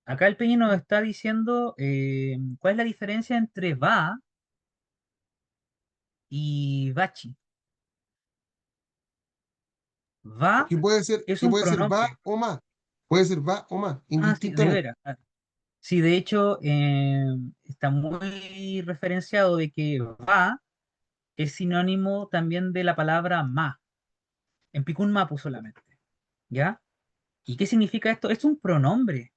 Acá el peñi nos está diciendo cuál es la diferencia entre va y bachi. Va es Que un puede ser va pronombre. o ma. Puede ser va o ma, Sí, de indistintamente. veras. Sí, de hecho, está muy referenciado de que va es sinónimo también de la palabra ma, en Picún Mapu solamente, ¿ya? ¿Y qué significa esto? Es un pronombre.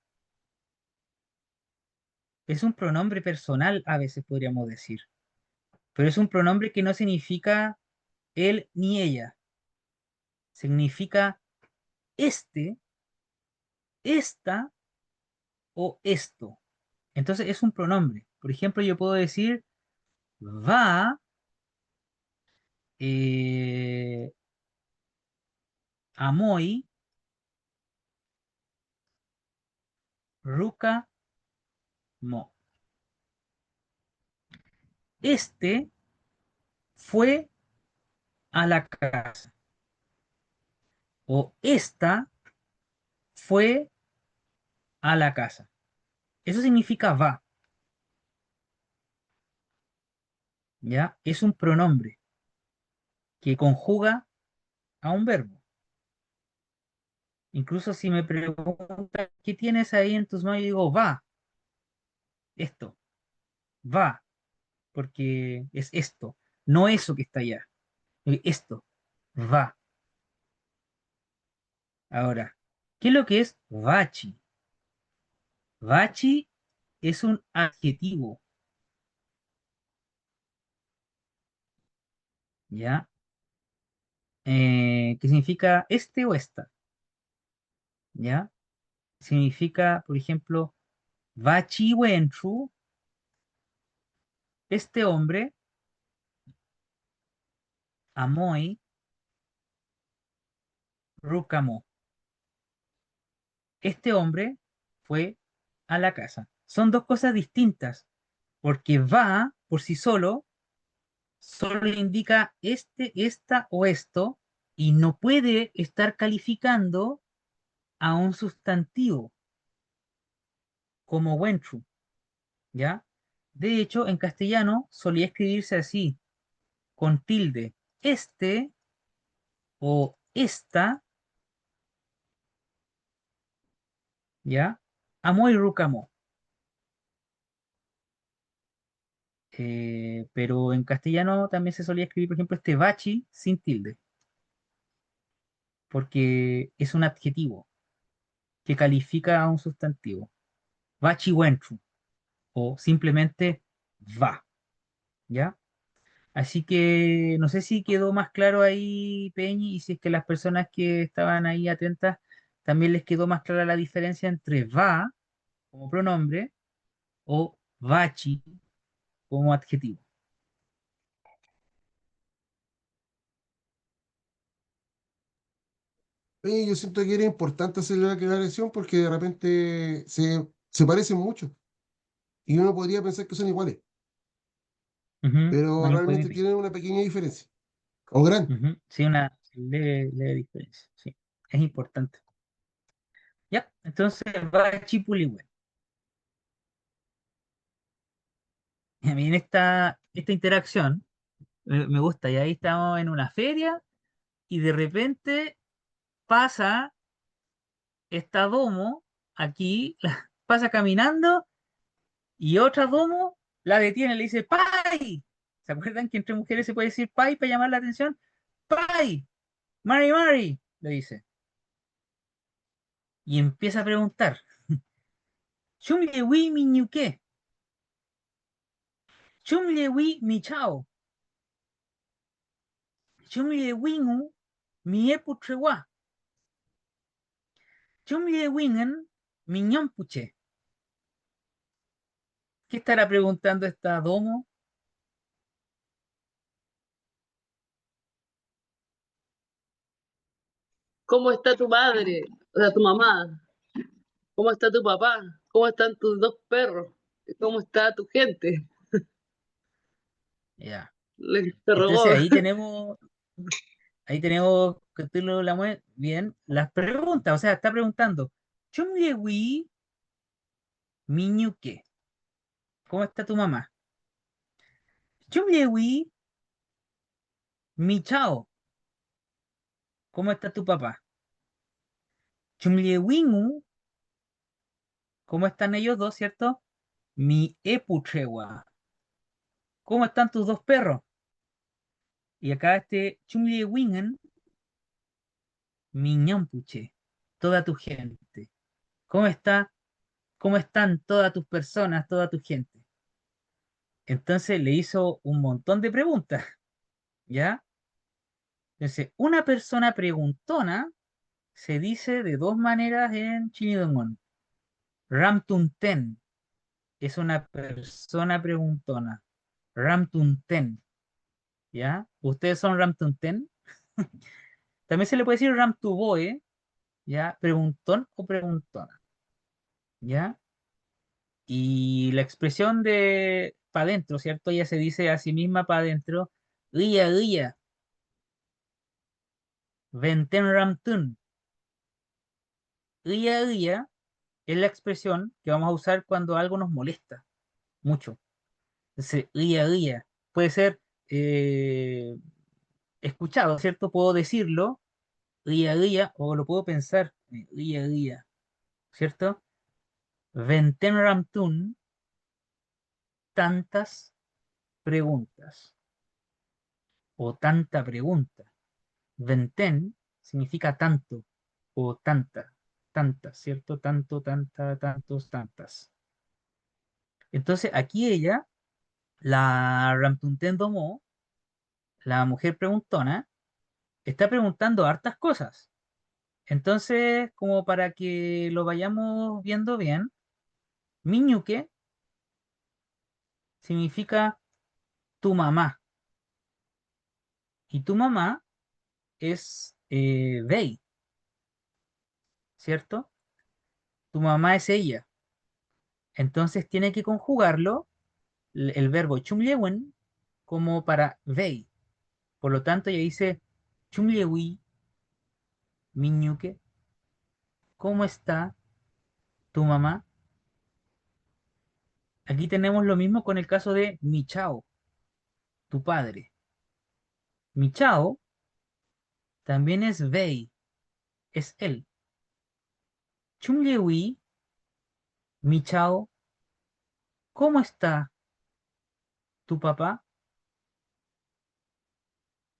Es un pronombre personal, a veces podríamos decir. Pero es un pronombre que no significa él ni ella. Significa este, esta o esto. Entonces es un pronombre. Por ejemplo, yo puedo decir va eh, Amoy Ruka Mo. Este fue a la casa. O esta fue a la casa. Eso significa va, ¿ya? Es un pronombre que conjuga a un verbo. Incluso si me preguntan, ¿qué tienes ahí en tus manos? Yo digo, va, esto, va, porque es esto, no eso que está allá. Esto, va. Ahora, ¿qué es lo que es vachi? Vachi es un adjetivo, ¿ya? Que significa este o esta, ¿ya? Significa, por ejemplo, vachi wenchu, este hombre, amoy, rukamo. Este hombre fue a la casa. Son dos cosas distintas, porque va por sí solo indica este, esta o esto, y no puede estar calificando a un sustantivo como wentru, ¿ya? De hecho, en castellano solía escribirse así, con tilde. Este o esta, ¿ya? Amo y rucamo. Pero en castellano también se solía escribir, por ejemplo, este bachi sin tilde, porque es un adjetivo que califica a un sustantivo. Bachi wentru, o simplemente va, ¿ya? Así que no sé si quedó más claro ahí, Peñi, y si es que las personas que estaban ahí atentas también les quedó más clara la diferencia entre va como pronombre o bachi como adjetivo. Yo siento que era importante hacer la aclaración porque de repente se parecen mucho y uno podría pensar que son iguales, Ujú, pero uno puede realmente pensar. tienen una pequeña diferencia, o gran. Ujú, sí, una leve diferencia. Sí, es importante. Ya, entonces bachi puliwen. A mí en esta interacción me gusta, y ahí estamos en una feria y de repente pasa esta domo aquí, pasa caminando y otra domo la detiene, le dice ¡Pai! ¿Se acuerdan que entre mujeres se puede decir pai para llamar la atención? ¡Pai! ¡Mari, Mari! Le dice. Y empieza a preguntar. Chumle wi mi ñuque. Chumle wi mi chao. Chumle wingu mi eputrewa. Chumle wingen mi ñampuche. ¿Qué estará preguntando esta domo? ¿Cómo está tu madre? O sea, tu mamá. ¿Cómo está tu papá? ¿Cómo están tus dos perros? ¿Cómo está tu gente? Ya. Le Entonces interrogó. ahí tenemos que tú lo la bien las preguntas. O sea, está preguntando, Chumlewi Miñuque, ¿cómo está tu mamá? Chumlewi Michao, ¿cómo está tu papá? Chumlewingu, ¿cómo están ellos dos, cierto? Mi epuchewa, ¿cómo están tus dos perros? Y acá este Chumlewingen, mi ñampuche. toda tu gente? ¿Cómo está? ¿Cómo están todas tus personas, toda tu gente? Entonces le hizo un montón de preguntas, ¿ya? Entonces, una persona preguntona se dice de dos maneras en Chinidongón. Ramtunten es una persona preguntona. Ramtunten, ¿ya? ¿Ustedes son Ramtunten? También se le puede decir Ramtuboe, ¿ya? Preguntón o preguntona, ¿ya? Y la expresión de para adentro, ¿cierto? Ella se dice a sí misma para adentro, guía, guía, venten ramtun. Guía, guía es la expresión que vamos a usar cuando algo nos molesta mucho. Entonces, guía, guía. Puede ser eh, escuchado, ¿cierto? Puedo decirlo, guía, guía, o lo puedo pensar, guía, guía, ¿cierto? Venten ramtun, tantas preguntas, o tanta pregunta. Venten significa tanto o tanta, tantas, ¿cierto? Tanto, tanta, tantos, tantas. Entonces aquí ella, la Ramtunten Domo, la mujer preguntona, está preguntando hartas cosas. Entonces, como para que lo vayamos viendo bien, Miñuque significa tu mamá y tu mamá es Bey, ¿cierto? Tu mamá es ella. Entonces tiene que conjugarlo el verbo chumlewen como para vei. Por lo tanto, ella dice chumlewi, miñuque, ¿cómo está tu mamá? Aquí tenemos lo mismo con el caso de Michao, tu padre. Michao también es vei, es él. Chumlewi, Michao, ¿cómo está tu papá?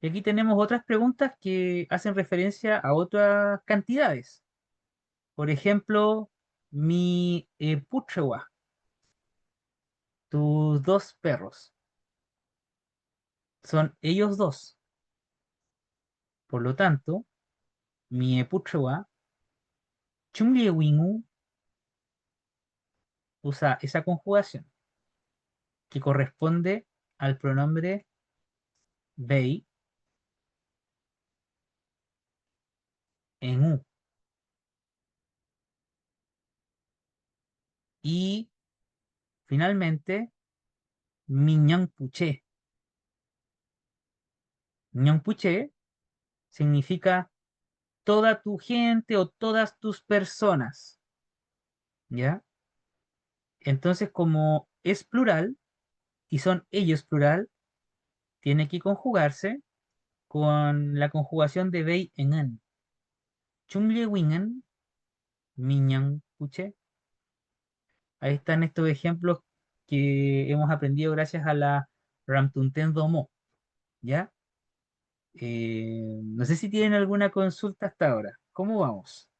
Y aquí tenemos otras preguntas que hacen referencia a otras cantidades. Por ejemplo, mi puchewa, tus dos perros. Son ellos dos. Por lo tanto, mi puchewa, chungliewingu, usa esa conjugación que corresponde al pronombre bei en u. Y finalmente, mi ñanpuche. Ñanpuche significa toda tu gente o todas tus personas. ¿Ya? Entonces, como es plural y son ellos plural, tiene que conjugarse con la conjugación de bei en en. Chungliewingen, miñan puche. Ahí están estos ejemplos que hemos aprendido gracias a la Ramtunten Domo, ¿ya? No sé si tienen alguna consulta hasta ahora. ¿Cómo vamos?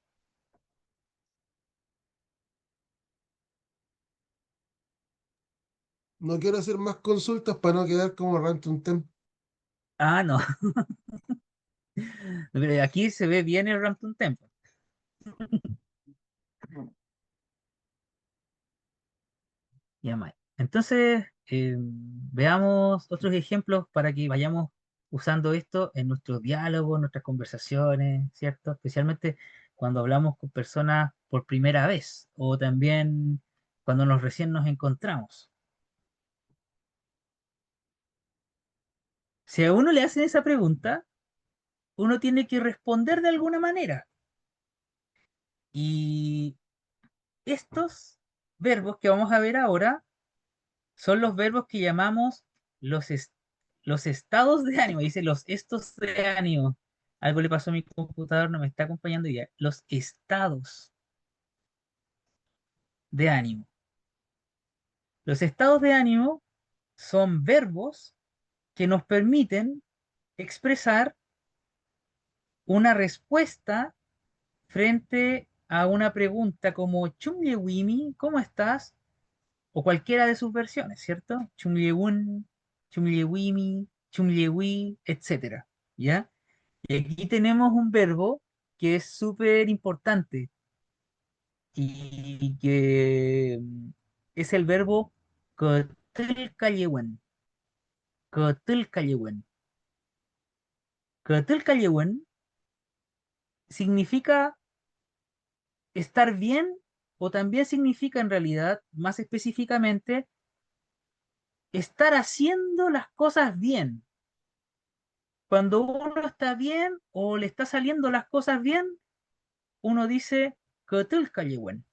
No quiero hacer más consultas para no quedar como Rantum Tem. Ah, no. Pero aquí se ve bien el Ramtunten. Ya, Mike. Entonces, veamos otros ejemplos para que vayamos usando esto en nuestros diálogos, nuestras conversaciones, ¿cierto? Especialmente cuando hablamos con personas por primera vez o también cuando recién nos encontramos. Si a uno le hacen esa pregunta, uno tiene que responder de alguna manera. Y estos verbos que vamos a ver ahora son los verbos que llamamos los, los estados de ánimo. Dice los estos de ánimo. Algo le pasó a mi computador, no me está acompañando ya. Los estados de ánimo. Los estados de ánimo son verbos que nos permiten expresar una respuesta frente a una pregunta como Chumlewimi, ¿cómo estás? O cualquiera de sus versiones, ¿cierto? Chumlewun, Chumlewimi, Chumlewi, etcétera, ¿ya? Y aquí tenemos un verbo que es súper importante y que es el verbo Kotilkayewen. Kotilkayewen. Kotilkayewen significa estar bien o también significa en realidad, más específicamente, estar haciendo las cosas bien. Cuando uno está bien o le está saliendo las cosas bien, uno dice Kotilkayewen,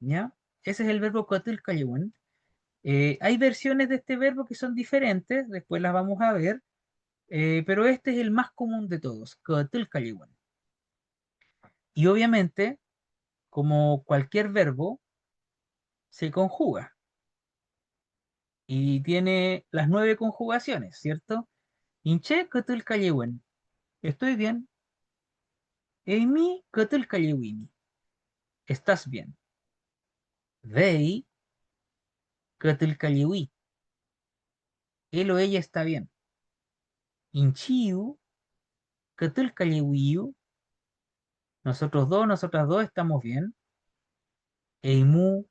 ¿ya? Ese es el verbo Kotilkayewen. Hay versiones de este verbo que son diferentes, después las vamos a ver, pero este es el más común de todos, Kotilkayewen. Y obviamente, como cualquier verbo, se conjuga y tiene las 9 conjugaciones, ¿cierto? Inche Kotilkayewen, estoy bien. Amy Kotilkayewini, estás bien. They Kotilkayewi, él o ella está bien. Inchiu Kotilkayewiyu, nosotros dos, nosotras dos estamos bien. Eimu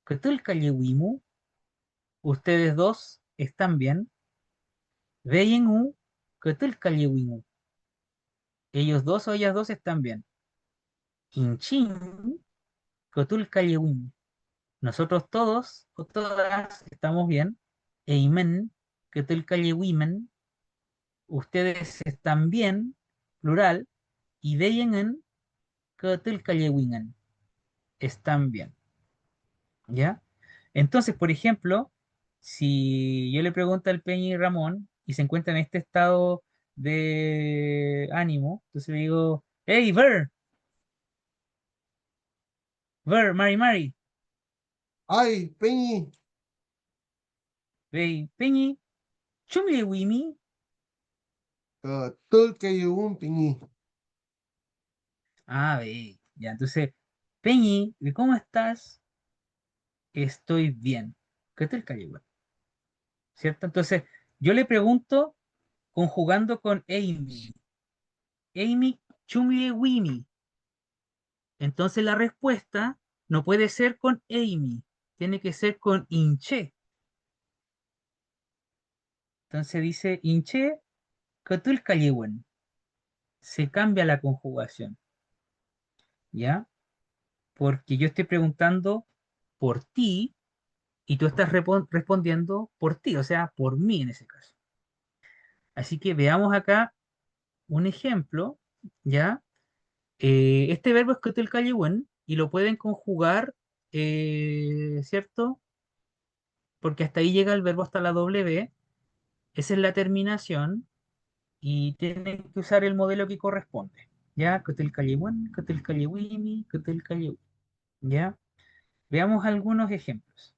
Kotilkayewimu, ustedes dos están bien. Veyenu Kotilkayewimu, ellos dos o ellas dos están bien. Inchin Kotilkayewimu, nosotros todos o todas estamos bien. Eimen Kotilkayewimen, ustedes están bien, plural. Y Veyenen Kotilkayewinen, están bien. ¿Ya? Entonces, por ejemplo, si yo le pregunto al Peña y Ramón y se encuentran en este estado de ánimo, entonces le digo, hey, Mari, Mari, Ay, Peñi, hey, Peñi, Chumlewimi, todo que hay un Peñi. ve, ya, entonces, Peñi, ¿cómo estás? Estoy bien. ¿Qué tal, Caribe? ¿Cierto? Entonces, yo le pregunto conjugando con Amy, Amy Chumlewimi. Entonces la respuesta no puede ser con Amy, tiene que ser con Inche. Entonces dice Inche Katul Kaliwen. Se cambia la conjugación, ¿ya? Porque yo estoy preguntando por ti y tú estás respondiendo por ti, o sea, por mí en ese caso. Así que veamos acá un ejemplo, ¿ya? Este verbo es Katul Kaliwen y lo pueden conjugar, ¿cierto? Porque hasta ahí llega el verbo hasta la W. Esa es la terminación y tienen que usar el modelo que corresponde. ¿Ya? Kotelkaliwan, Kotelkaliwimi, Kotelkaliwi. ¿Ya? Veamos algunos ejemplos.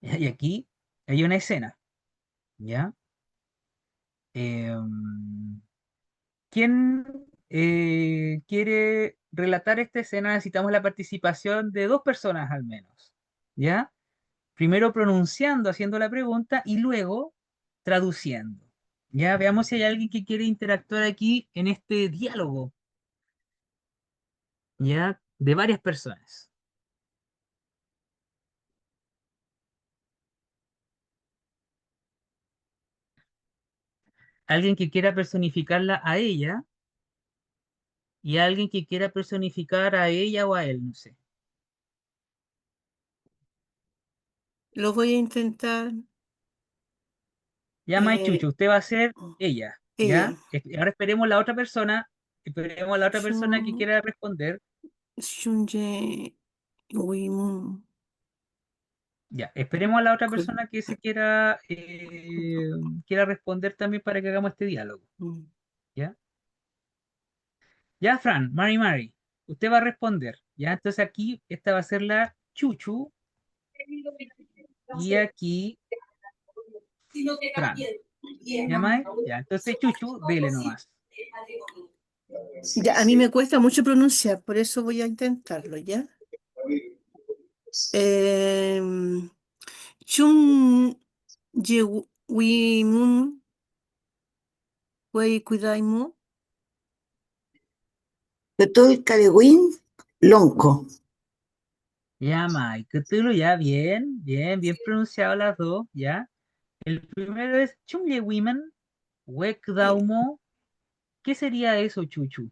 Y aquí hay una escena. ¿Ya? ¿Quién quiere relatar esta escena? Necesitamos la participación de dos personas al menos. ¿Ya? Primero pronunciando, haciendo la pregunta y luego traduciendo. Ya veamos si hay alguien que quiere interactuar aquí en este diálogo, ya de varias personas. Alguien que quiera personificarla a ella y alguien que quiera personificar a ella o a él, no sé. Lo voy a intentar. Ya Chucho, usted va a ser ella, Ella. ¿ya? Ahora esperemos a la otra persona que Shun, quiera responder. Shunje Wimun. Ya, esperemos a la otra Kul- persona que se quiera responder también para que hagamos este diálogo, mm. ¿ya? Ya, Fran, Mari, usted va a responder, ¿ya? Entonces aquí, esta va a ser la Chuchu y aquí Fran, ¿Ya, Mae? Ya, entonces Chuchu, dele nomás. Ya, a mí me cuesta mucho pronunciar, por eso voy a intentarlo, ¿ya? Em, Chun Yewimun Wei Kuidaimu. Estoy Calewín, Lonco. Ya, Mae, Cthulhu, ya, bien, bien, bien pronunciado las dos, ¿ya? El primero es Chumle Women, Wekdaumo. ¿Qué sería eso, Chuchu?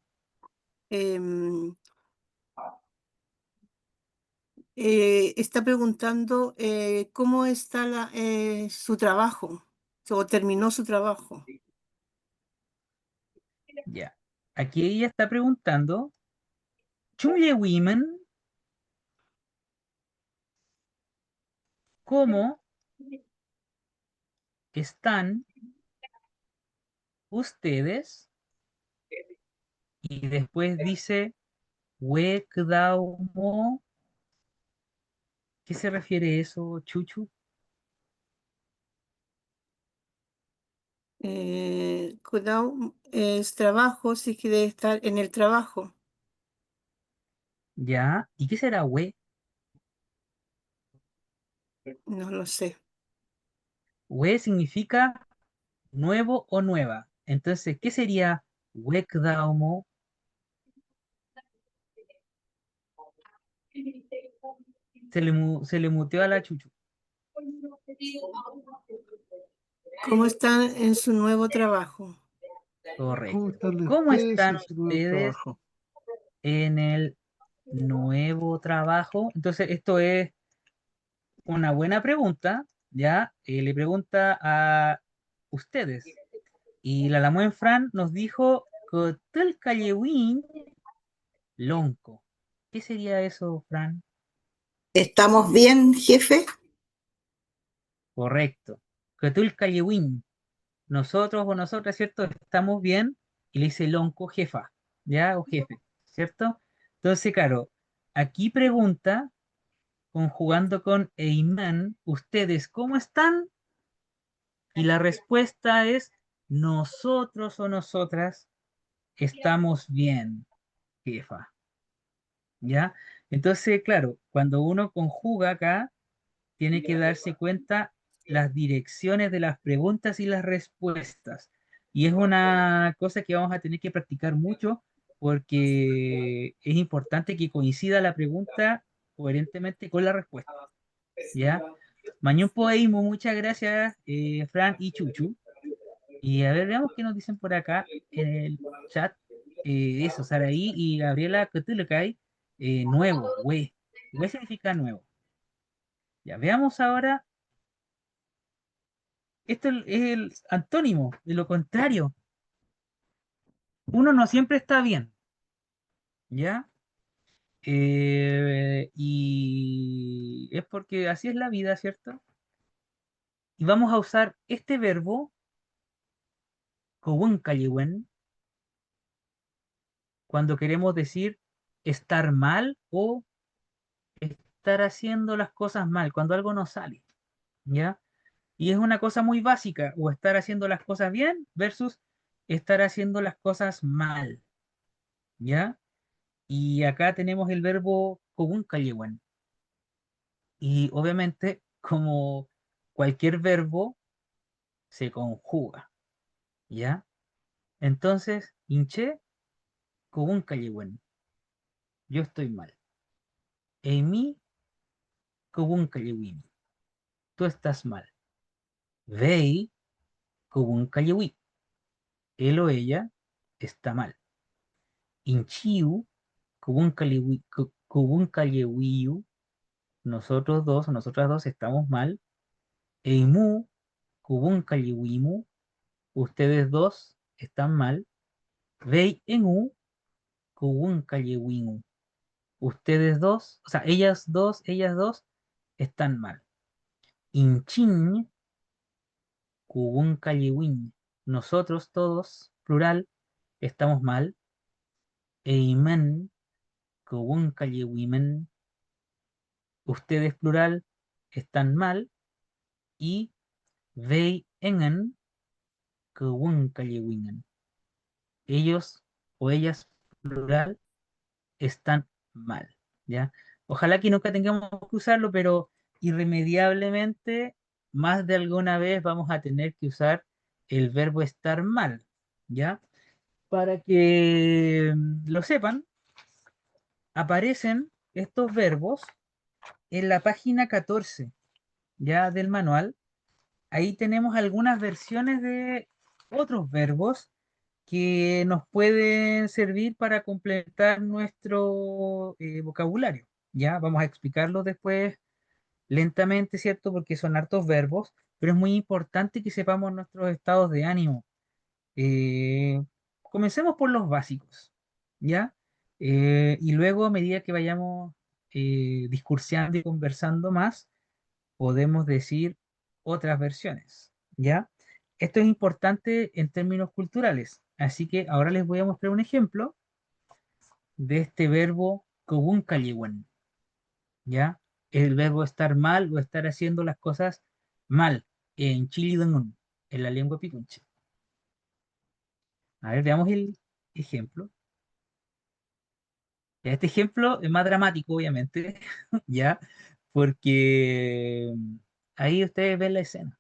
Em, Está preguntando cómo está su trabajo, o terminó su trabajo. Ya. Aquí ella está preguntando, Chumle Women, ¿cómo están ustedes? Y después dice, Wekdaumo. ¿Qué se refiere eso, Chuchu? Cuidado, es trabajo, sí que debe estar en el trabajo. Ya. ¿Y qué será we? No lo sé. We significa nuevo o nueva. Entonces, ¿qué sería Wekdaumo? Se le muteó a la Chuchu. ¿Cómo están en su nuevo trabajo? ¿Cómo Correcto. están ¿Cómo ustedes están en su nuevo ustedes trabajo? en el nuevo trabajo? Entonces, esto es una buena pregunta, ¿ya? Le pregunta a ustedes. Y la Lamoen Fran nos dijo, Cotel Callewin Lonco. ¿Qué sería eso, Fran? ¿Estamos bien, jefe? Correcto. Cotel Callewin. Nosotros o nosotras, ¿cierto? Estamos bien. Y le dice Lonco, jefa, ¿ya? O jefe, ¿cierto? Entonces, claro, aquí pregunta, conjugando con Eiman, ¿ustedes cómo están? Y la respuesta es, nosotros o nosotras estamos bien, jefa. ¿Ya? Entonces, claro, cuando uno conjuga acá, tiene que darse cuenta las direcciones de las preguntas y las respuestas. Y es una cosa que vamos a tener que practicar mucho porque es importante que coincida la pregunta coherentemente con la respuesta. ¿Ya? Mañón Poeimo, muchas gracias, Fran y Chuchu. Y a ver, veamos qué nos dicen por acá en el chat. Eso, Saraí y Gabriela Cotulocay, nuevo, güey. Güey significa nuevo. Ya, veamos ahora. Esto es el antónimo de lo contrario. Uno no siempre está bien, ¿ya? Y es porque así es la vida, ¿cierto? Y vamos a usar este verbo, kowunkaliwen, cuando queremos decir estar mal o estar haciendo las cosas mal, cuando algo no sale, ¿ya? Y es una cosa muy básica, o estar haciendo las cosas bien versus estar haciendo las cosas mal, ¿ya? Y acá tenemos el verbo kowun kalyewan. Y obviamente, como cualquier verbo, se conjuga, ¿ya? Entonces, inche kowun kalyewan. Yo estoy mal. Emi kowun kalyewin. Tú estás mal. Vei kowun kalyewi. Él o ella está mal. Inchiu kowun kalyewiyu. Nosotros dos, nosotras dos estamos mal. Eimu kowun kalyewimu. Ustedes dos están mal. Vei en u kowun kallewinu. Ustedes dos, o sea, ellas dos están mal. Inchin kowun kallewin. Nosotros todos, plural, estamos mal. Eimen kowun kallewimen. Ustedes, plural, están mal. Y vei engen kewun kallewingan. Ellos o ellas, plural, están mal, ¿ya? Ojalá que nunca tengamos que usarlo, pero irremediablemente más de alguna vez vamos a tener que usar el verbo estar mal, ¿ya? Para que lo sepan, aparecen estos verbos en la página 14, ya del manual. Ahí tenemos algunas versiones de otros verbos que nos pueden servir para completar nuestro vocabulario. Ya vamos a explicarlo después lentamente, ¿cierto? Porque son hartos verbos, pero es muy importante que sepamos nuestros estados de ánimo. Eh, Comencemos por los básicos, ¿ya? Y luego, a medida que vayamos discursiando y conversando más, podemos decir otras versiones, ¿ya? Esto es importante en términos culturales, así que ahora les voy a mostrar un ejemplo de este verbo kowunkaliwan, ¿ya? El verbo estar mal o estar haciendo las cosas mal en Chilidungun, en la lengua picunche. A ver, veamos el ejemplo. Ya, este ejemplo es más dramático, obviamente, ¿ya? Porque ahí ustedes ven la escena,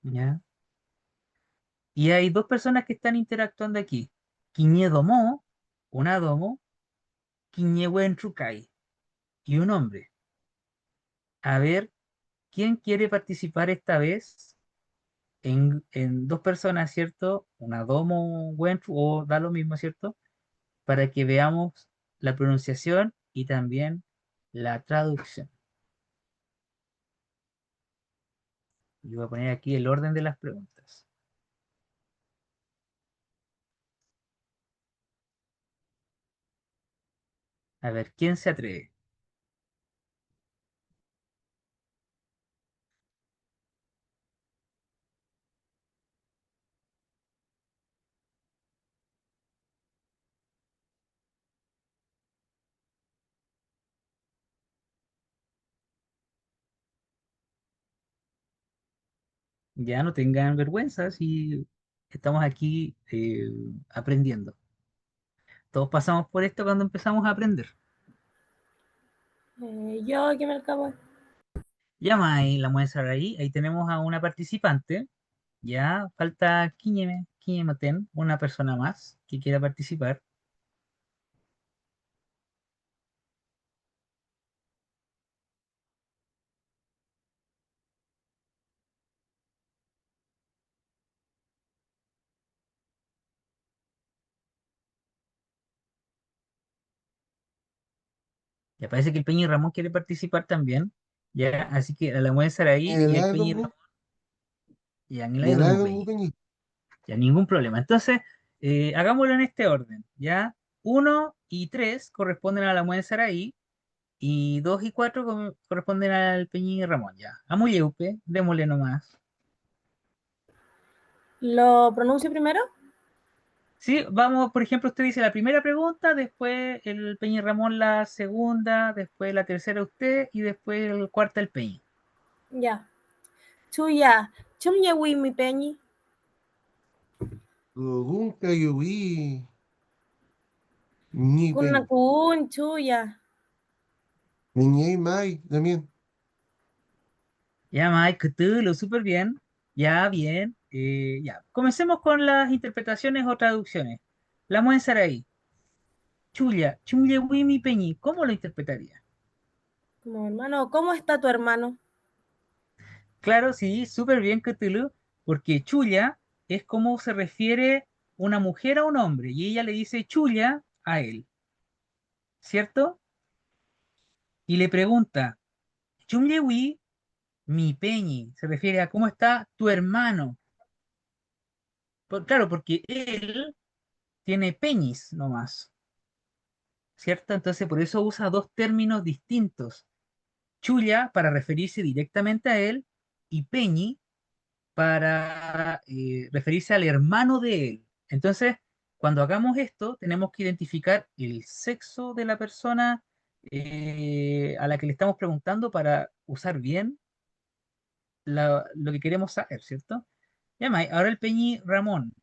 ¿ya? Y hay dos personas que están interactuando aquí. Quiñedomó, una domo, Quiñehuen Trucay, y un hombre. A ver, ¿quién quiere participar esta vez en dos personas, ¿cierto? Una domo, Wentru, o da lo mismo, ¿cierto? Para que veamos la pronunciación y también la traducción. Yo voy a poner aquí el orden de las preguntas. A ver, ¿quién se atreve? Ya no tengan vergüenza si estamos aquí aprendiendo. Todos pasamos por esto cuando empezamos a aprender. Yo aquí me acabo. Llama ahí la muestra ahí. Ahí tenemos a una participante. Ya falta Quiñematen, una persona más que quiera participar. Ya parece que el Peña y Ramón quiere participar también. Ya, así que a la muestra ahí y el Peña y Ramón. Milagro, Ya, ni la de Domo milagro, Peña. Peñi. Ya, ningún problema. Entonces, hagámoslo en este orden. Ya, 1 y 3 corresponden a la muestra ahí. Y 2 y 4 corresponden al Peñín y Ramón, ya. A Muyeupe, démosle nomás. ¿Lo pronuncio primero? Sí, vamos, por ejemplo, usted dice la primera pregunta, después el Peñín y Ramón la segunda, después la tercera usted y después el cuarta el Peñín. Ya. Chuya, chumyewi mi peñi. Nunca yo vi ni Peñi. Kunakun, chuya. Niña y Mai también. Ya, Mike, Cthulhu, súper bien. Ya, bien. Ya, comencemos con las interpretaciones o traducciones. La muestra ahí. Chuya, Chumlewimi Peñi, ¿cómo lo interpretaría? Como hermano, ¿cómo está tu hermano? Claro, sí, súper bien, Cthulhu, porque chulla es como se refiere una mujer a un hombre, y ella le dice chulla a él, ¿cierto? Y le pregunta, Chumlewi, mi peñi, se refiere a cómo está tu hermano. Claro, porque él tiene peñis nomás, ¿cierto? Entonces por eso usa dos términos distintos. Chulla para referirse directamente a él y peñi para referirse al hermano de él. Entonces, cuando hagamos esto, tenemos que identificar el sexo de la persona a la que le estamos preguntando para usar bien lo que queremos saber, ¿cierto? Ya, May, ahora el Peñi Ramón.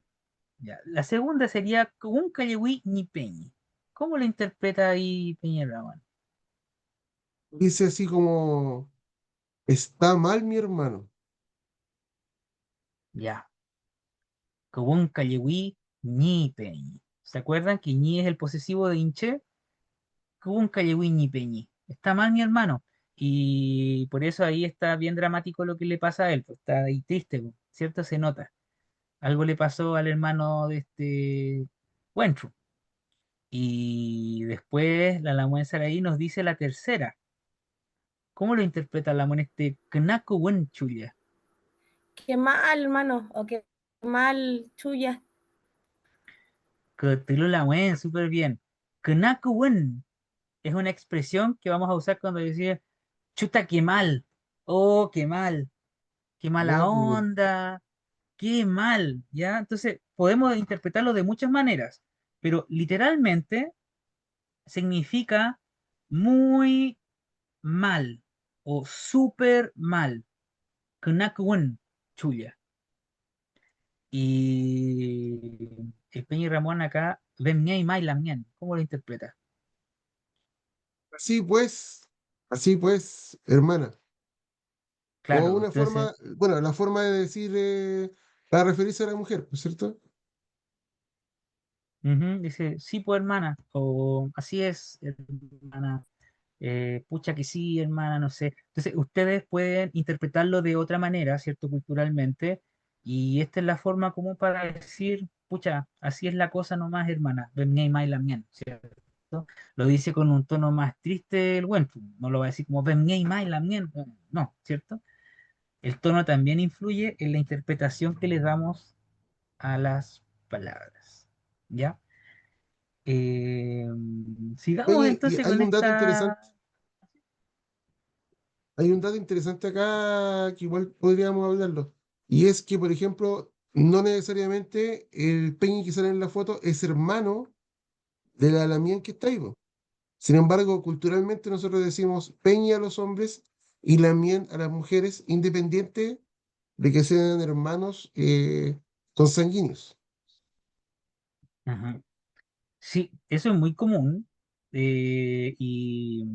Ya. La segunda sería un Callegüí ni Peñi. ¿Cómo lo interpreta ahí Peñi Ramón? Dice así como, está mal mi hermano. Ya. Un Callegüí ni Peñi. ¿Se acuerdan que ñi es el posesivo de hinche? Un Callegüí ni Peñi. Está mal mi hermano. Y por eso ahí está bien dramático lo que le pasa a él. Pues está ahí triste, pues, ¿cierto? Se nota. Algo le pasó al hermano de este Wenchu. Y después la Lamuen Saraí nos dice la tercera. ¿Cómo lo interpreta la Lamuen este Knaku Wenchuya? Qué mal, hermano. O qué mal, Chuya. Que te lo Lamuen súper bien. Knaku Wen es una expresión que vamos a usar cuando decimos chuta, qué mal. Oh, qué Ya, mala pues, onda, qué mal, ¿ya? Entonces, podemos interpretarlo de muchas maneras, pero literalmente significa muy mal o súper mal. Knakwun, chuya. Y el Peña y Ramón acá, Bemñay Mai Lamñan, ¿cómo lo interpreta? así pues, así pues, hermana. O Claro, una entonces, forma, bueno, la forma de decir para referirse a la mujer, ¿no es cierto? dice, sí, pues hermana, o así es, hermana. Pucha que sí, hermana, no sé. Entonces, ustedes pueden interpretarlo de otra manera, ¿cierto? Culturalmente, y esta es la forma como para decir, pucha, así es la cosa nomás, hermana. Ven y la mien, ¿cierto? Lo dice con un tono más triste el buen, no lo va a decir como ven y la mien, no, ¿cierto? El tono también influye en la interpretación que le damos a las palabras, ¿ya? Eh, Sigamos Oye, y entonces con esta. hay un dato interesante acá que igual podríamos hablarlo. Y es que, por ejemplo, no necesariamente el Peñi que sale en la foto es hermano de la Lamien que está ahí, po. Sin embargo, culturalmente nosotros decimos Peñi a los hombres y Lamien a las mujeres, independiente de que sean hermanos consanguíneos. Ajá. Sí, eso es muy común y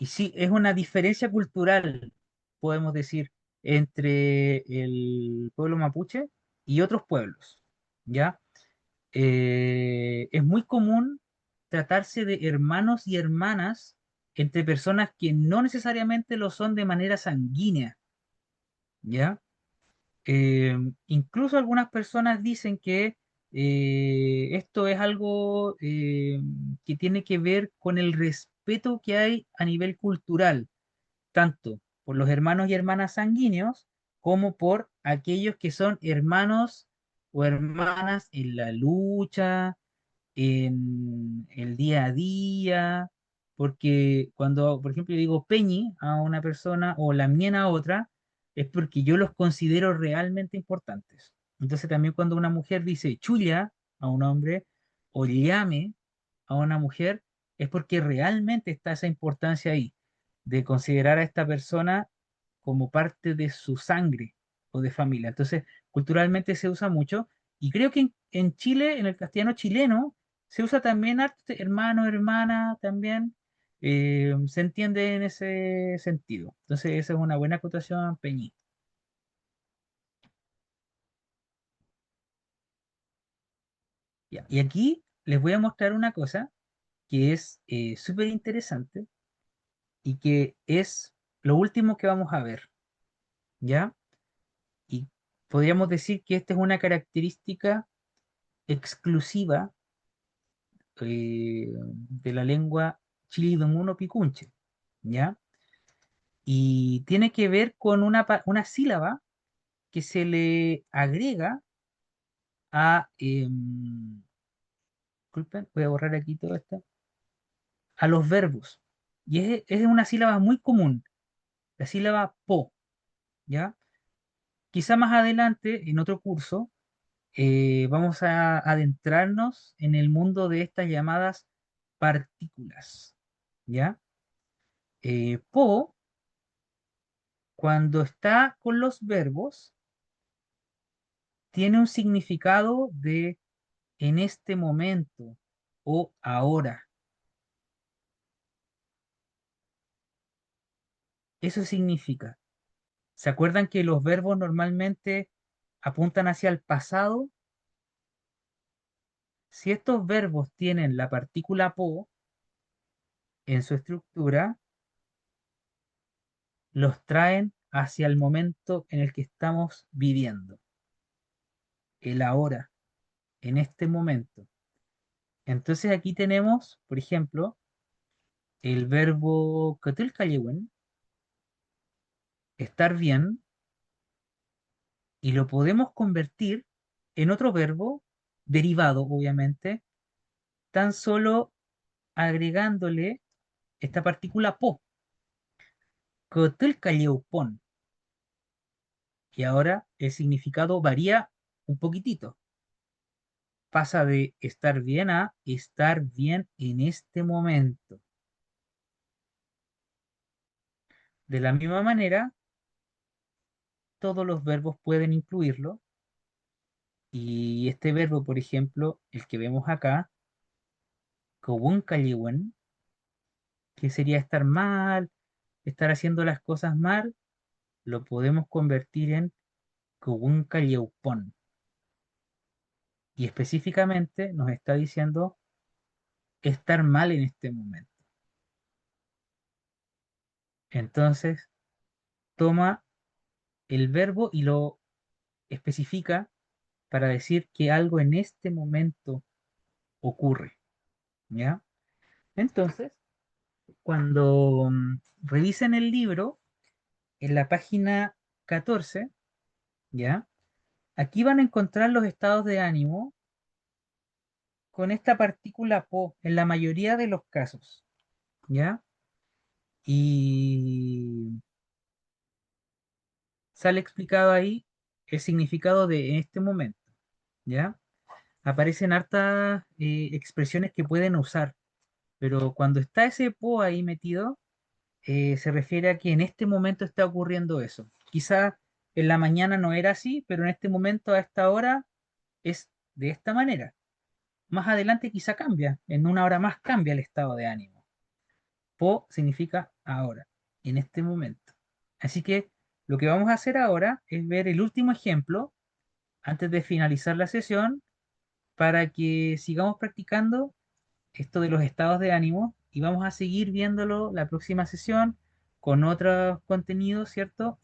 sí, es una diferencia cultural, podemos decir, entre el pueblo mapuche y otros pueblos, ¿ya? Es muy común tratarse de hermanos y hermanas entre personas que no necesariamente lo son de manera sanguínea, ¿ya? Incluso algunas personas dicen que esto es algo que tiene que ver con el respeto que hay a nivel cultural, tanto por los hermanos y hermanas sanguíneos como por aquellos que son hermanos o hermanas en la lucha, en el día a día, porque cuando, por ejemplo, yo digo Peñi a una persona o la miena a otra, es porque yo los considero realmente importantes. Entonces también cuando una mujer dice chulla a un hombre o llame a una mujer, es porque realmente está esa importancia ahí, de considerar a esta persona como parte de su sangre o de familia. Entonces, culturalmente se usa mucho y creo que en Chile, en el castellano chileno, se usa también harto hermano, hermana, también. Se entiende en ese sentido. Entonces, esa es una buena acotación, Peñi. Ya. Y aquí les voy a mostrar una cosa que es súper interesante y que es lo último que vamos a ver, ¿ya? Y podríamos decir que esta es una característica exclusiva de la lengua chilidomuno picunche, ¿ya? Y tiene que ver con una sílaba que se le agrega a, disculpen, voy a borrar aquí todo esto, a los verbos. Y es una sílaba muy común, la sílaba po, ¿ya? Quizá más adelante, en otro curso, vamos a adentrarnos en el mundo de estas llamadas partículas, ¿ya? Po, cuando está con los verbos, tiene un significado de en este momento o ahora. Eso significa. ¿Se acuerdan que los verbos normalmente apuntan hacia el pasado? Si estos verbos tienen la partícula po en su estructura, los traen hacia el momento en el que estamos viviendo, el ahora, en este momento. Entonces aquí tenemos, por ejemplo, el verbo katilkayewen, estar bien, y lo podemos convertir en otro verbo derivado, obviamente, tan solo agregándole esta partícula po, katilkayeupon. Y ahora el significado varía un poquitito. Pasa de estar bien a estar bien en este momento. De la misma manera, todos los verbos pueden incluirlo. Y este verbo, por ejemplo, el que vemos acá, kawunkaliwen, que sería estar mal, estar haciendo las cosas mal, lo podemos convertir en kawunkaliupon. Y específicamente nos está diciendo estar mal en este momento. Entonces, toma el verbo y lo especifica para decir que algo en este momento ocurre, ¿ya? Entonces, cuando revisen el libro, en la página 14, ¿ya? Aquí van a encontrar los estados de ánimo con esta partícula po en la mayoría de los casos, ¿ya? Y sale explicado ahí el significado de en este momento, ¿ya? Aparecen hartas expresiones que pueden usar, pero cuando está ese po ahí metido, se refiere a que en este momento está ocurriendo eso. Quizá en la mañana no era así, pero en este momento, a esta hora, es de esta manera. Más adelante quizá cambia, en una hora más cambia el estado de ánimo. Po significa ahora, en este momento. Así que lo que vamos a hacer ahora es ver el último ejemplo antes de finalizar la sesión para que sigamos practicando esto de los estados de ánimo y vamos a seguir viéndolo la próxima sesión con otros contenidos, ¿cierto?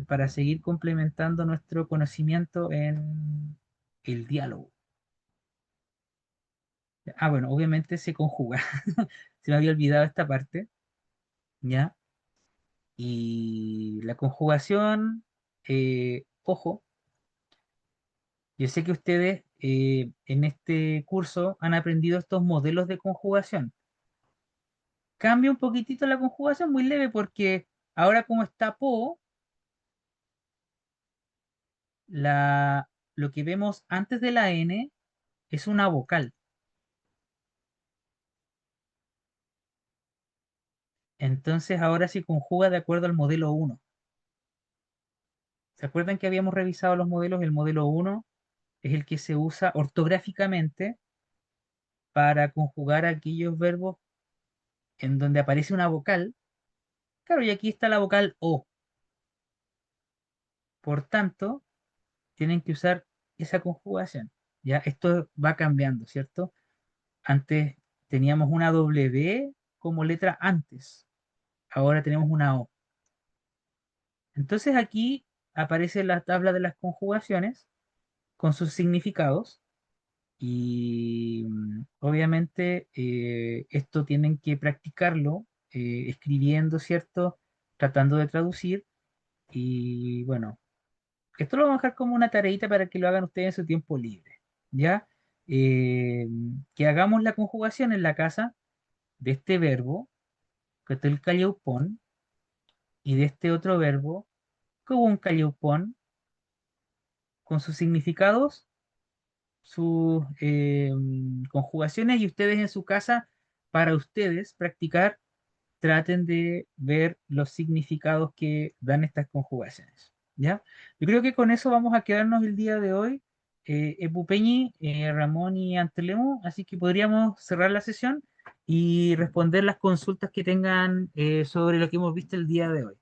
Para seguir complementando nuestro conocimiento en el diálogo. Ah, bueno, obviamente se conjuga. Se me había olvidado esta parte, ¿ya? Y la conjugación, ojo, yo sé que ustedes en este curso han aprendido estos modelos de conjugación. Cambia un poquitito la conjugación, muy leve, porque ahora como está po, lo que vemos antes de la n es una vocal. Entonces ahora se conjuga de acuerdo al modelo 1. ¿Se acuerdan que habíamos revisado los modelos? El modelo 1 es el que se usa ortográficamente para conjugar aquellos verbos en donde aparece una vocal. Claro, y aquí está la vocal O. Por tanto, tienen que usar esa conjugación. Ya, esto va cambiando, ¿cierto? Antes teníamos una W como letra antes. Ahora tenemos una O. Entonces aquí aparece la tabla de las conjugaciones con sus significados y obviamente esto tienen que practicarlo escribiendo, ¿cierto? Tratando de traducir y bueno, esto lo vamos a dejar como una tareita para que lo hagan ustedes en su tiempo libre, ¿ya? Que hagamos la conjugación en la casa de este verbo, que es el calleupón, y de este otro verbo, como un calleupón, con sus significados, sus conjugaciones, y ustedes en su casa, para ustedes practicar, traten de ver los significados que dan estas conjugaciones. ¿Ya? Yo creo que con eso vamos a quedarnos el día de hoy. Epupeñi, Ramón y Antelemo, así que podríamos cerrar la sesión y responder las consultas que tengan sobre lo que hemos visto el día de hoy.